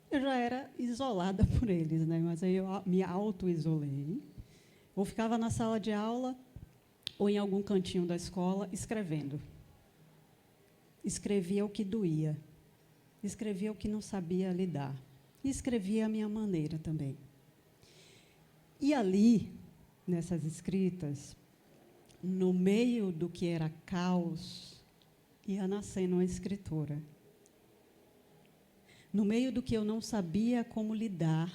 Eu já era isolada por eles, né? Mas aí eu me auto-isolei. Ou ficava na sala de aula, ou em algum cantinho da escola, escrevendo. Escrevia o que doía. Escrevia o que não sabia lidar. E escrevia a minha maneira também. E ali, nessas escritas, no meio do que era caos, ia nascendo uma escritora. No meio do que eu não sabia como lidar,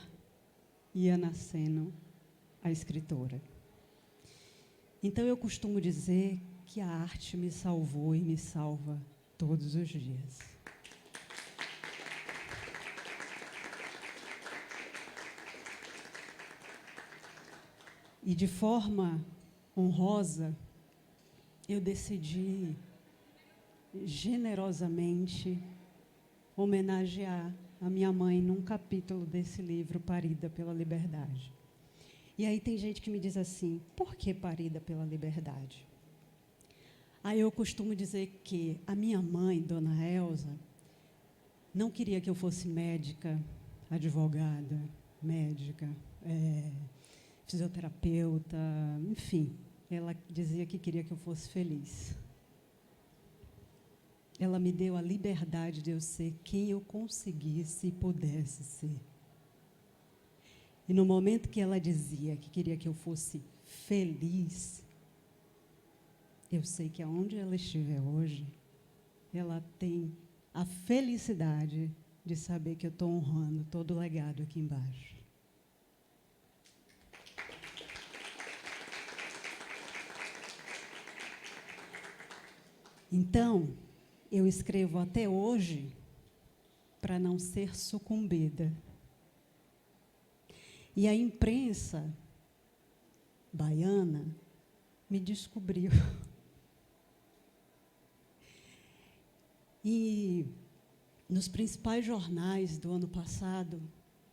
ia nascendo a escritora. Então, eu costumo dizer que a arte me salvou e me salva todos os dias. E, de forma honrosa, eu decidi generosamente homenagear a minha mãe num capítulo desse livro, Parida pela Liberdade. E aí tem gente que me diz assim, por que Parida pela Liberdade? Aí eu costumo dizer que a minha mãe, Dona Elza, não queria que eu fosse médica, advogada, médica, fisioterapeuta, enfim. Ela dizia que queria que eu fosse feliz. Ela me deu a liberdade de eu ser quem eu conseguisse e pudesse ser. E, no momento que ela dizia que queria que eu fosse feliz, eu sei que, aonde ela estiver hoje, ela tem a felicidade de saber que eu estou honrando todo o legado aqui embaixo. Então, eu escrevo até hoje para não ser sucumbida. E a imprensa baiana me descobriu. E nos principais jornais do ano passado,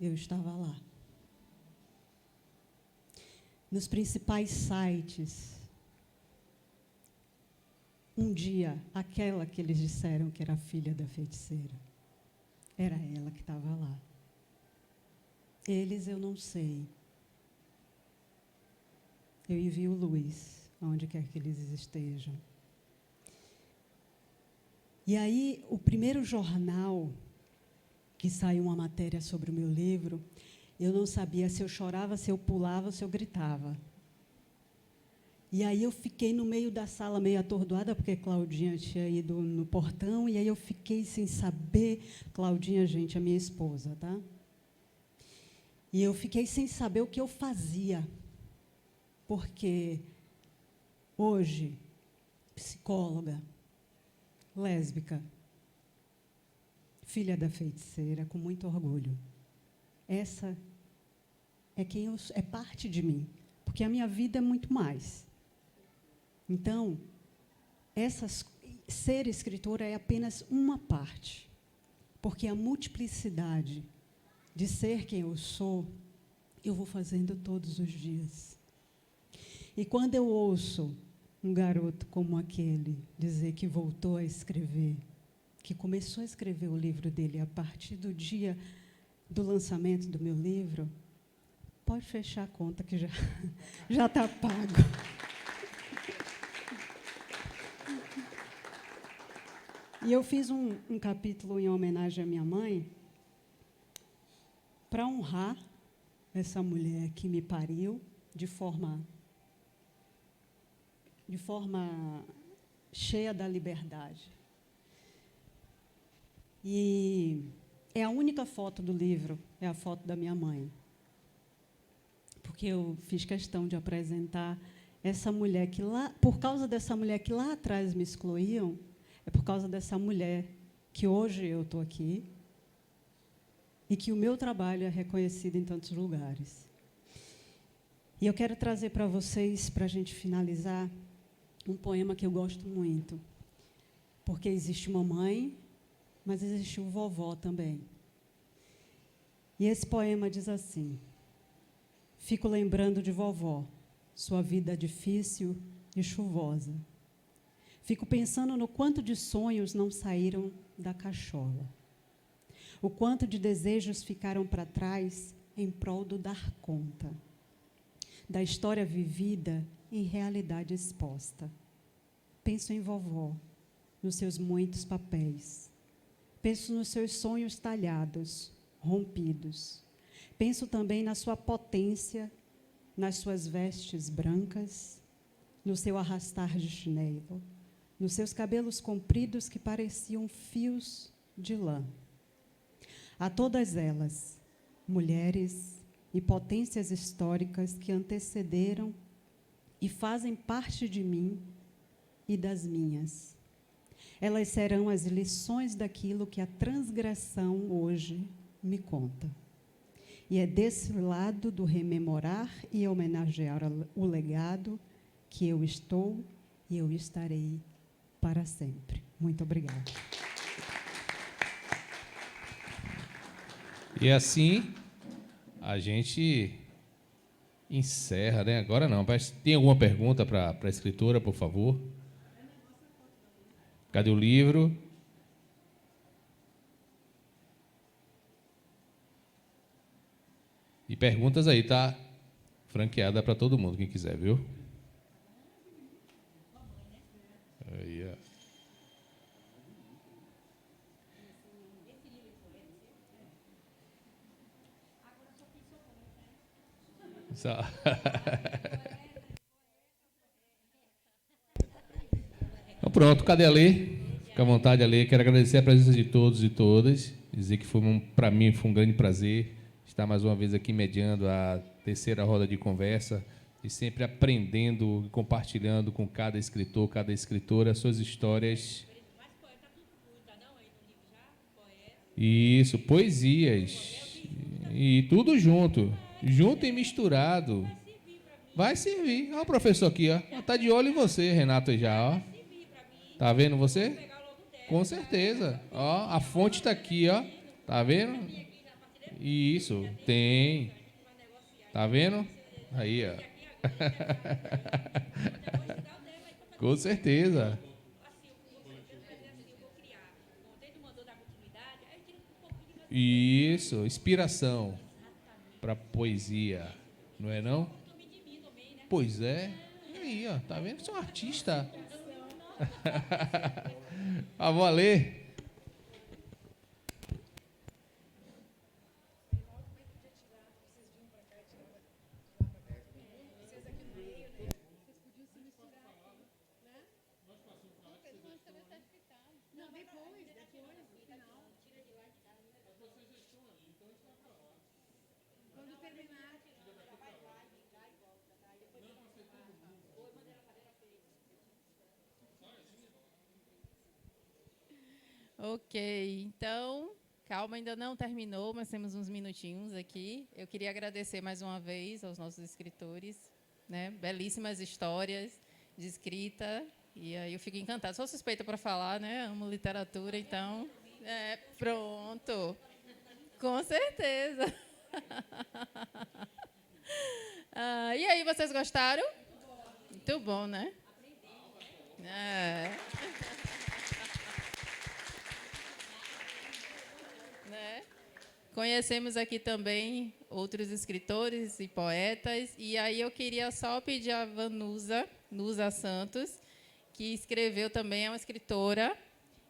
eu estava lá. Nos principais sites. Um dia, aquela que eles disseram que era a filha da feiticeira, era ela que estava lá. Eles eu não sei. Eu envio luz aonde quer que eles estejam. E aí, o primeiro jornal que saiu uma matéria sobre o meu livro, eu não sabia se eu chorava, se eu pulava, se eu gritava. E aí eu fiquei no meio da sala meio atordoada, porque Claudinha tinha ido no portão, e aí eu fiquei sem saber. Claudinha, gente, é minha esposa, tá? E eu fiquei sem saber o que eu fazia. Porque hoje, psicóloga, lésbica, filha da feiticeira, com muito orgulho. Essa é quem eu sou, é parte de mim, porque a minha vida é muito mais. Então, ser escritora é apenas uma parte, porque a multiplicidade de ser quem eu sou, eu vou fazendo todos os dias. E quando eu ouço um garoto como aquele dizer que voltou a escrever, que começou a escrever o livro dele a partir do dia do lançamento do meu livro, pode fechar a conta que já está pago. E eu fiz um capítulo em homenagem à minha mãe, para honrar essa mulher que me pariu de forma cheia da liberdade. E é a única foto do livro, é a foto da minha mãe. Porque eu fiz questão de apresentar essa mulher que lá, por causa dessa mulher que lá atrás me excluíam, é por causa dessa mulher que hoje eu estou aqui e que o meu trabalho é reconhecido em tantos lugares. E eu quero trazer para vocês, para a gente finalizar, um poema que eu gosto muito, porque existe uma mãe, mas existe o vovó também. E esse poema diz assim: fico lembrando de vovó, sua vida difícil e chuvosa. Fico pensando no quanto de sonhos não saíram da cachola, o quanto de desejos ficaram para trás em prol do dar conta, da história vivida em realidade exposta. Penso em vovó, nos seus muitos papéis. Penso nos seus sonhos talhados, rompidos. Penso também na sua potência, nas suas vestes brancas, no seu arrastar de chinelo, nos seus cabelos compridos que pareciam fios de lã. A todas elas, mulheres e potências históricas que antecederam e fazem parte de mim e das minhas. Elas serão as lições daquilo que a transgressão hoje me conta. E é desse lado do rememorar e homenagear o legado que eu estou e eu estarei para sempre. Muito obrigada. E assim a gente encerra, né? Agora não, mas tem alguma pergunta para a escritora, por favor? Cadê o livro? E perguntas aí, tá? Franqueada para todo mundo, quem quiser, viu? Aí, ó. Então pronto, cadê a Lê? Fica à vontade, a Lê. Quero agradecer a presença de todos e todas, dizer que para mim foi um grande prazer estar mais uma vez aqui mediando a terceira roda de conversa e sempre aprendendo e compartilhando com cada escritor, cada escritora as suas histórias. Isso, poesias e tudo junto e misturado. Vai servir. Olha o professor aqui, ó. Tá de olho em você, Renato, já, ó. Tá vendo você? Com certeza. Ó, a fonte está aqui, ó. Tá vendo? Isso, tem. Tá vendo? Aí, ó. Com certeza. Isso, inspiração. para poesia, não é não? Pois é. E aí, ó, tá vendo? Você é um artista. Vou ler. Ok, então, calma, ainda não terminou, mas temos uns minutinhos aqui. Eu queria agradecer mais uma vez aos nossos escritores, né? Belíssimas histórias de escrita, e aí eu fico encantada. Sou suspeita para falar, né? Amo literatura, então, pronto. Com certeza. E aí, vocês gostaram? Muito bom, né? Né? Conhecemos aqui também outros escritores e poetas, e aí eu queria só pedir a Vanusa Santos, que escreveu também, é uma escritora,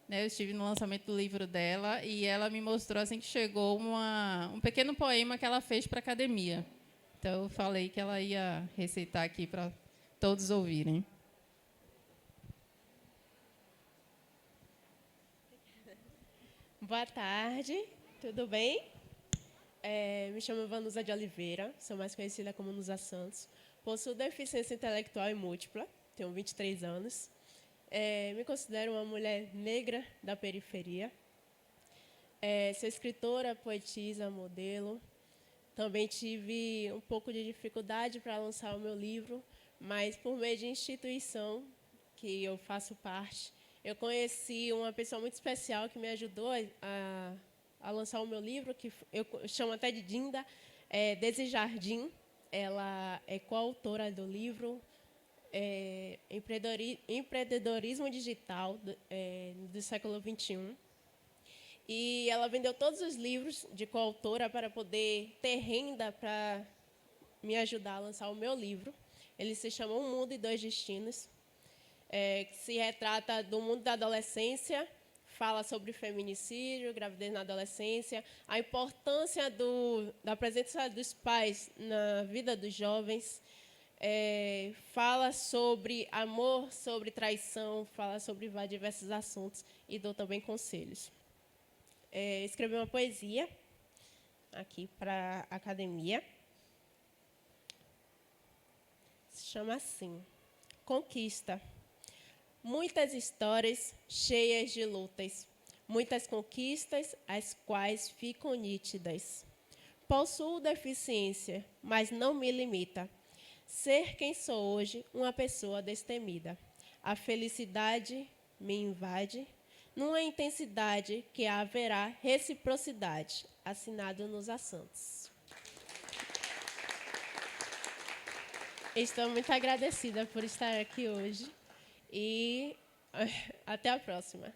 né? Eu estive no lançamento do livro dela, e ela me mostrou, assim que chegou, um pequeno poema que ela fez para a academia. Então, eu falei que ela ia recitar aqui para todos ouvirem. Boa tarde, tudo bem? Me chamo Vanusa de Oliveira, sou mais conhecida como Nusa Santos. Possuo deficiência intelectual e múltipla, tenho 23 anos. Me considero uma mulher negra da periferia. Sou escritora, poetisa, modelo. Também tive um pouco de dificuldade para lançar o meu livro, mas por meio de instituição que eu faço parte, eu conheci uma pessoa muito especial que me ajudou a lançar o meu livro, que eu chamo até de Dinda, Desi Jardim. Ela é coautora do livro Empreendedorismo Digital do século XXI. E ela vendeu todos os livros de coautora para poder ter renda para me ajudar a lançar o meu livro. Ele se chama Um Mundo e Dois Destinos, que se retrata do mundo da adolescência, fala sobre feminicídio, gravidez na adolescência, a importância da presença dos pais na vida dos jovens, fala sobre amor, sobre traição, fala sobre diversos assuntos e dou também conselhos. Escrevi uma poesia aqui para a academia. Se chama assim: Conquista. Muitas histórias cheias de lutas, muitas conquistas, as quais ficam nítidas. Possuo deficiência, mas não me limita. Ser quem sou hoje, uma pessoa destemida. A felicidade me invade, numa intensidade que haverá reciprocidade. Assinado Nusa Santos. Estou muito agradecida por estar aqui hoje. E até a próxima.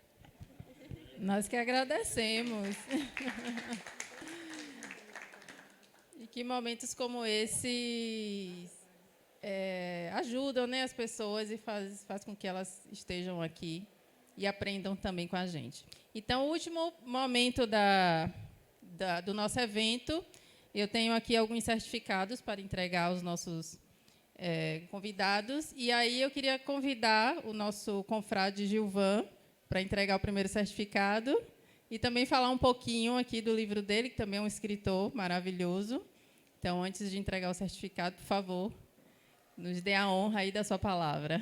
Nós que agradecemos. E que momentos como esse ajudam, né, as pessoas e faz com que elas estejam aqui e aprendam também com a gente. Então, o último momento do nosso evento, eu tenho aqui alguns certificados para entregar aos nossos convidados. E aí eu queria convidar o nosso confrade Gilvan para entregar o primeiro certificado e também falar um pouquinho aqui do livro dele, que também é um escritor maravilhoso. Então, antes de entregar o certificado, por favor, nos dê a honra aí da sua palavra.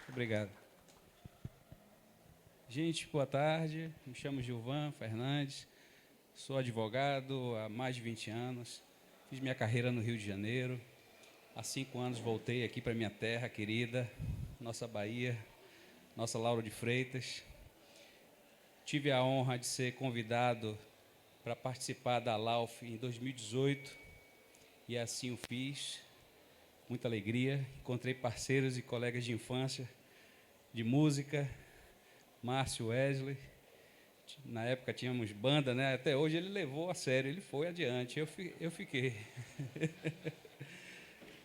Obrigado. Gente, boa tarde. Me chamo Gilvan Fernandes. Sou advogado há mais de 20 anos, fiz minha carreira no Rio de Janeiro. Há 5 anos voltei aqui para minha terra querida, nossa Bahia, nossa Lauro de Freitas. Tive a honra de ser convidado para participar da LAUF em 2018 e assim o fiz, muita alegria. Encontrei parceiros e colegas de infância, de música, Márcio Wesley, Na época tínhamos banda, né? Até hoje ele levou a sério, ele foi adiante, eu fiquei.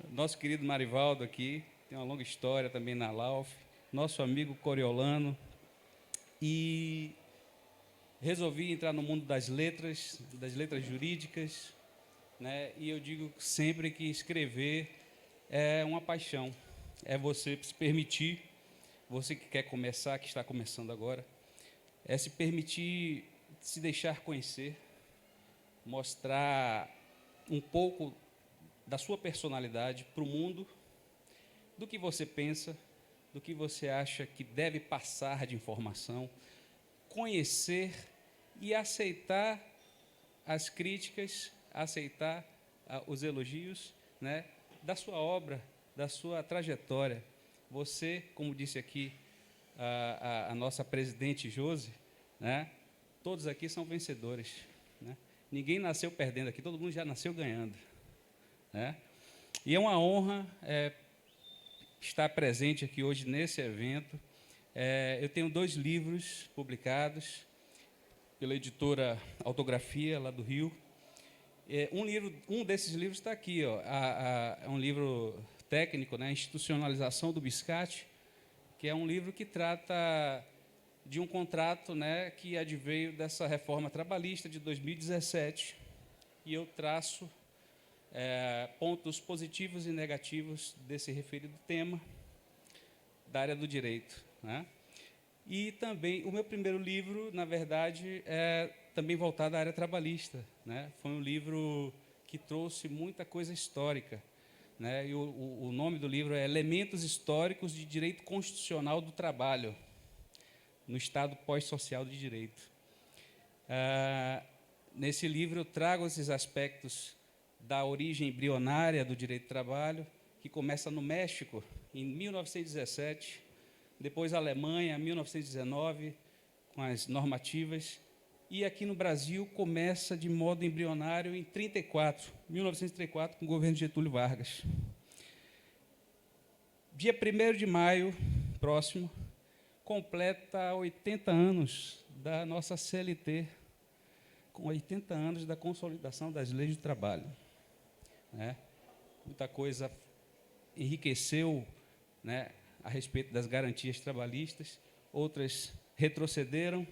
Nosso querido Marivaldo aqui, tem uma longa história também na Lauf, nosso amigo Coriolano, e resolvi entrar no mundo das letras jurídicas, né? E eu digo sempre que escrever é uma paixão, é você se permitir, você que quer começar, que está começando agora, é se permitir se deixar conhecer, mostrar um pouco da sua personalidade para o mundo, do que você pensa, do que você acha que deve passar de informação, conhecer e aceitar as críticas, aceitar os elogios, né, da sua obra, da sua trajetória. Você, como disse aqui a nossa presidente Josi, né, todos aqui são vencedores, né? Ninguém nasceu perdendo aqui, todo mundo já nasceu ganhando, né? E é uma honra estar presente aqui hoje nesse evento. Eu tenho 2 livros publicados pela editora Autografia, lá do Rio. Um desses livros está aqui, ó, é um livro técnico, né, Institucionalização do Biscate, que é um livro que trata de um contrato, né, que adveio dessa reforma trabalhista de 2017, e eu traço pontos positivos e negativos desse referido tema da área do direito, né? E também o meu primeiro livro, na verdade, é também voltado à área trabalhista, né? Foi um livro que trouxe muita coisa histórica, né? E o nome do livro é Elementos Históricos de Direito Constitucional do Trabalho no Estado Pós-Social de Direito. Nesse livro eu trago esses aspectos da origem embrionária do direito do trabalho, que começa no México, em 1917, depois a Alemanha, 1919, com as normativas, e aqui no Brasil começa de modo embrionário em 1934, com o governo de Getúlio Vargas. Dia 1º de maio, próximo, completa 80 anos da nossa CLT, com 80 anos da consolidação das leis do trabalho, né? Muita coisa enriqueceu, né, a respeito das garantias trabalhistas, outras retrocederam,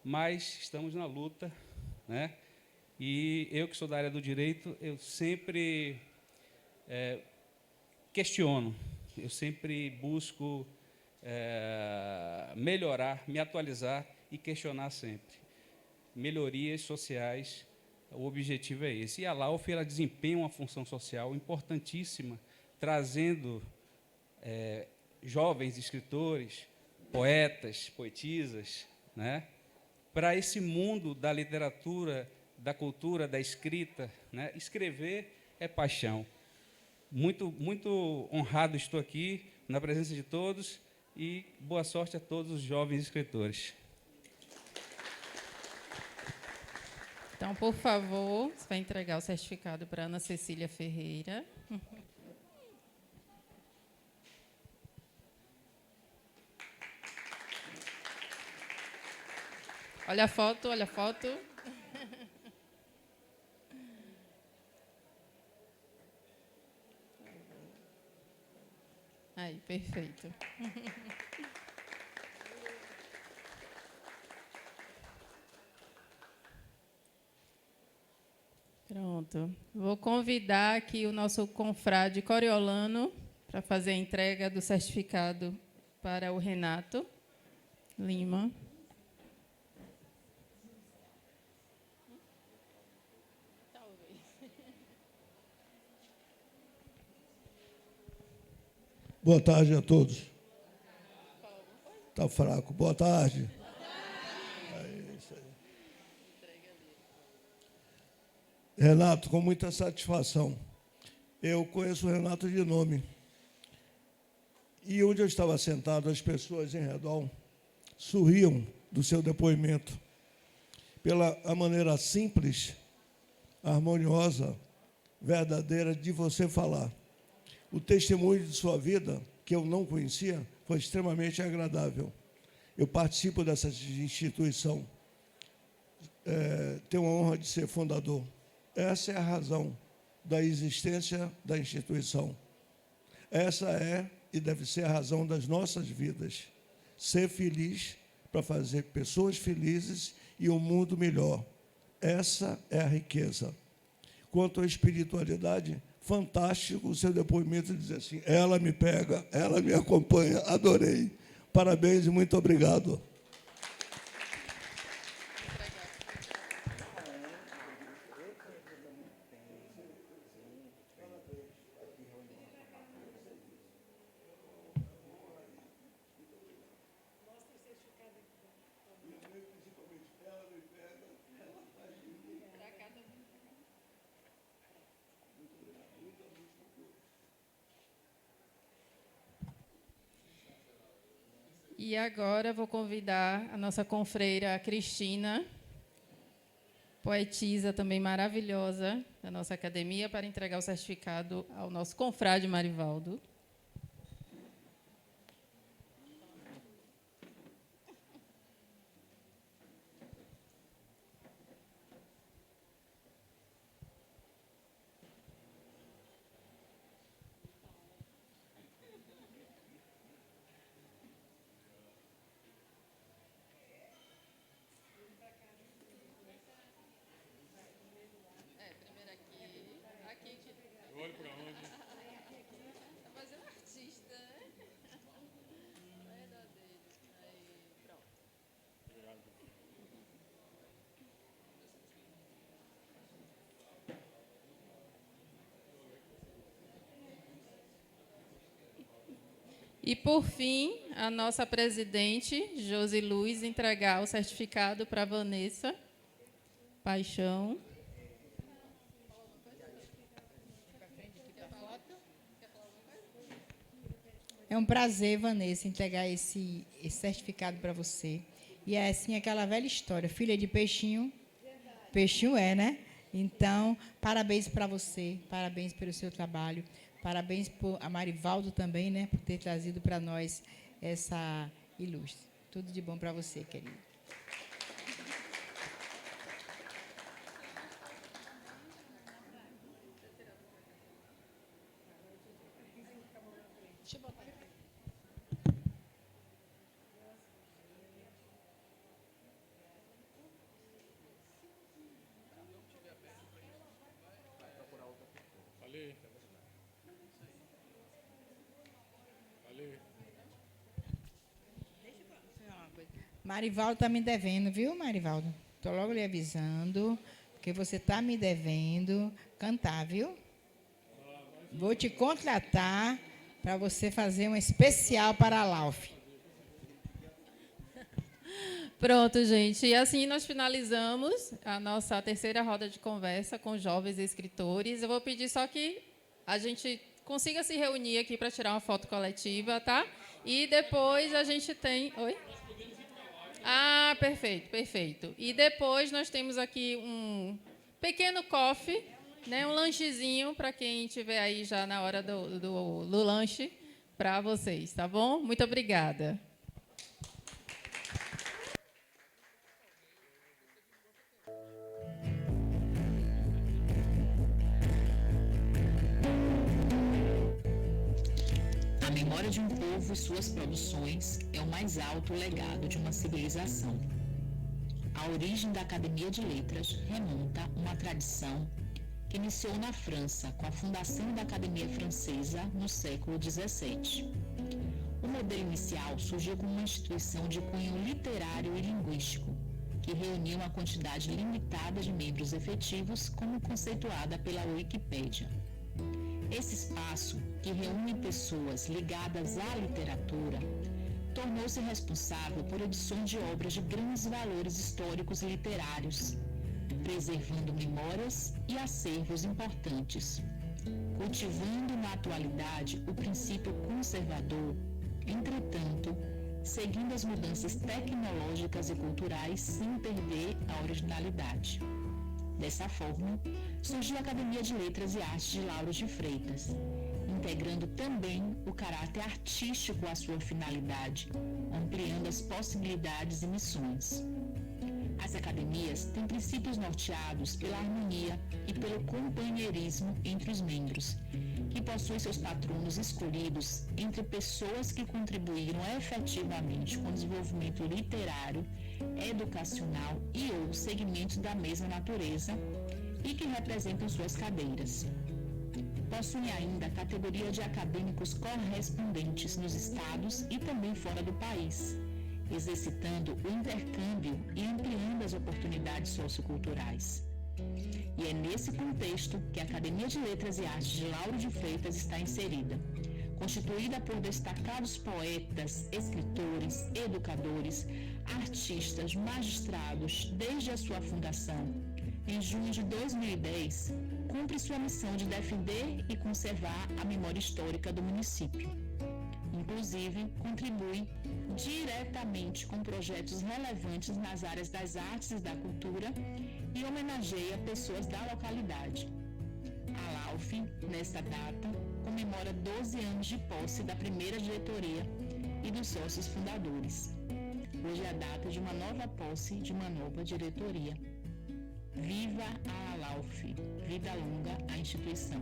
mas estamos na luta, né? E eu, que sou da área do direito, eu sempre questiono, eu sempre busco melhorar, me atualizar e questionar sempre. Melhorias sociais, o objetivo é esse. E a Lauf, ela desempenha uma função social importantíssima, trazendo jovens escritores, poetas, poetisas, né, para esse mundo da literatura, da cultura, da escrita, né? Escrever é paixão. Muito, muito honrado estou aqui na presença de todos e boa sorte a todos os jovens escritores. Então, por favor, você vai entregar o certificado para Ana Cecília Ferreira. Olha a foto, olha a foto. Aí, perfeito. Pronto. Vou convidar aqui o nosso confrade Coriolano para fazer a entrega do certificado para o Renato Lima. Boa tarde a todos. Está fraco. Boa tarde. É isso aí. Renato, com muita satisfação. Eu conheço o Renato de nome. E onde eu estava sentado, as pessoas em redor sorriam do seu depoimento, pela a maneira simples, harmoniosa, verdadeira de você falar. O testemunho de sua vida, que eu não conhecia, foi extremamente agradável. Eu participo dessa instituição. Tenho a honra de ser fundador. Essa é a razão da existência da instituição. Essa é e deve ser a razão das nossas vidas. Ser feliz para fazer pessoas felizes e um mundo melhor. Essa é a riqueza. Quanto à espiritualidade, fantástico o seu depoimento de dizer assim, ela me pega, ela me acompanha, adorei. Parabéns e muito obrigado. E agora vou convidar a nossa confreira Cristina, poetisa também maravilhosa da nossa academia, para entregar o certificado ao nosso confrade Marivaldo. Olha para onde? Está fazendo artista, né? Verdadeiro. Aí, pronto. Obrigado. E, por fim, a nossa presidente, Josi Luz, entregar o certificado para a Vanessa Paixão. É um prazer, Vanessa, entregar esse certificado para você. E é assim aquela velha história, filha de peixinho, peixinho é, né? Então, parabéns para você, parabéns pelo seu trabalho, parabéns a Marivaldo também, né, por ter trazido para nós essa ilustre. Tudo de bom para você, querido. Deixa eu botar aqui. Valeu. Valeu. Marivaldo está me devendo, viu, Marivaldo? Estou logo lhe avisando, porque você está me devendo cantar, viu? Vou te contratar para você fazer um especial para a Lauf. Pronto, gente. E assim nós finalizamos a nossa terceira roda de conversa com jovens escritores. Eu vou pedir só que a gente consiga se reunir aqui para tirar uma foto coletiva, tá? E depois a gente tem... Oi? Ah, perfeito, perfeito. E depois nós temos aqui um pequeno coffee, né, um lanchezinho para quem estiver aí já na hora do lanche para vocês, tá bom? Muito obrigada. A memória de um povo e suas produções é o mais alto legado de uma civilização. A origem da Academia de Letras remonta a uma tradição que iniciou na França com a fundação da Academia Francesa no século XVII. O modelo inicial surgiu como uma instituição de cunho literário e linguístico, que reunia uma quantidade limitada de membros efetivos, como conceituada pela Wikipédia. Esse espaço, que reúne pessoas ligadas à literatura, tornou-se responsável por edições de obras de grandes valores históricos e literários, preservando memórias e acervos importantes, cultivando na atualidade o princípio conservador, entretanto, seguindo as mudanças tecnológicas e culturais sem perder a originalidade. Dessa forma, surgiu a Academia de Letras e Artes de Lauro de Freitas, integrando também o caráter artístico à sua finalidade, ampliando as possibilidades e missões. As academias têm princípios norteados pela harmonia e pelo companheirismo entre os membros, que possuem seus patronos escolhidos entre pessoas que contribuíram efetivamente com o desenvolvimento literário, educacional e ou segmentos da mesma natureza e que representam suas cadeiras. Possuem ainda a categoria de acadêmicos correspondentes nos estados e também fora do país, exercitando o intercâmbio e ampliando as oportunidades socioculturais. E é nesse contexto que a Academia de Letras e Artes de Lauro de Freitas está inserida, constituída por destacados poetas, escritores, educadores, artistas, magistrados, desde a sua fundação. Em junho de 2010, cumpre sua missão de defender e conservar a memória histórica do município. Inclusive, contribui diretamente com projetos relevantes nas áreas das artes e da cultura e homenageia pessoas da localidade. A LAUF, nesta data, comemora 12 anos de posse da primeira diretoria e dos sócios fundadores. Hoje é a data de uma nova posse de uma nova diretoria. Viva a LAUF! Vida longa à instituição!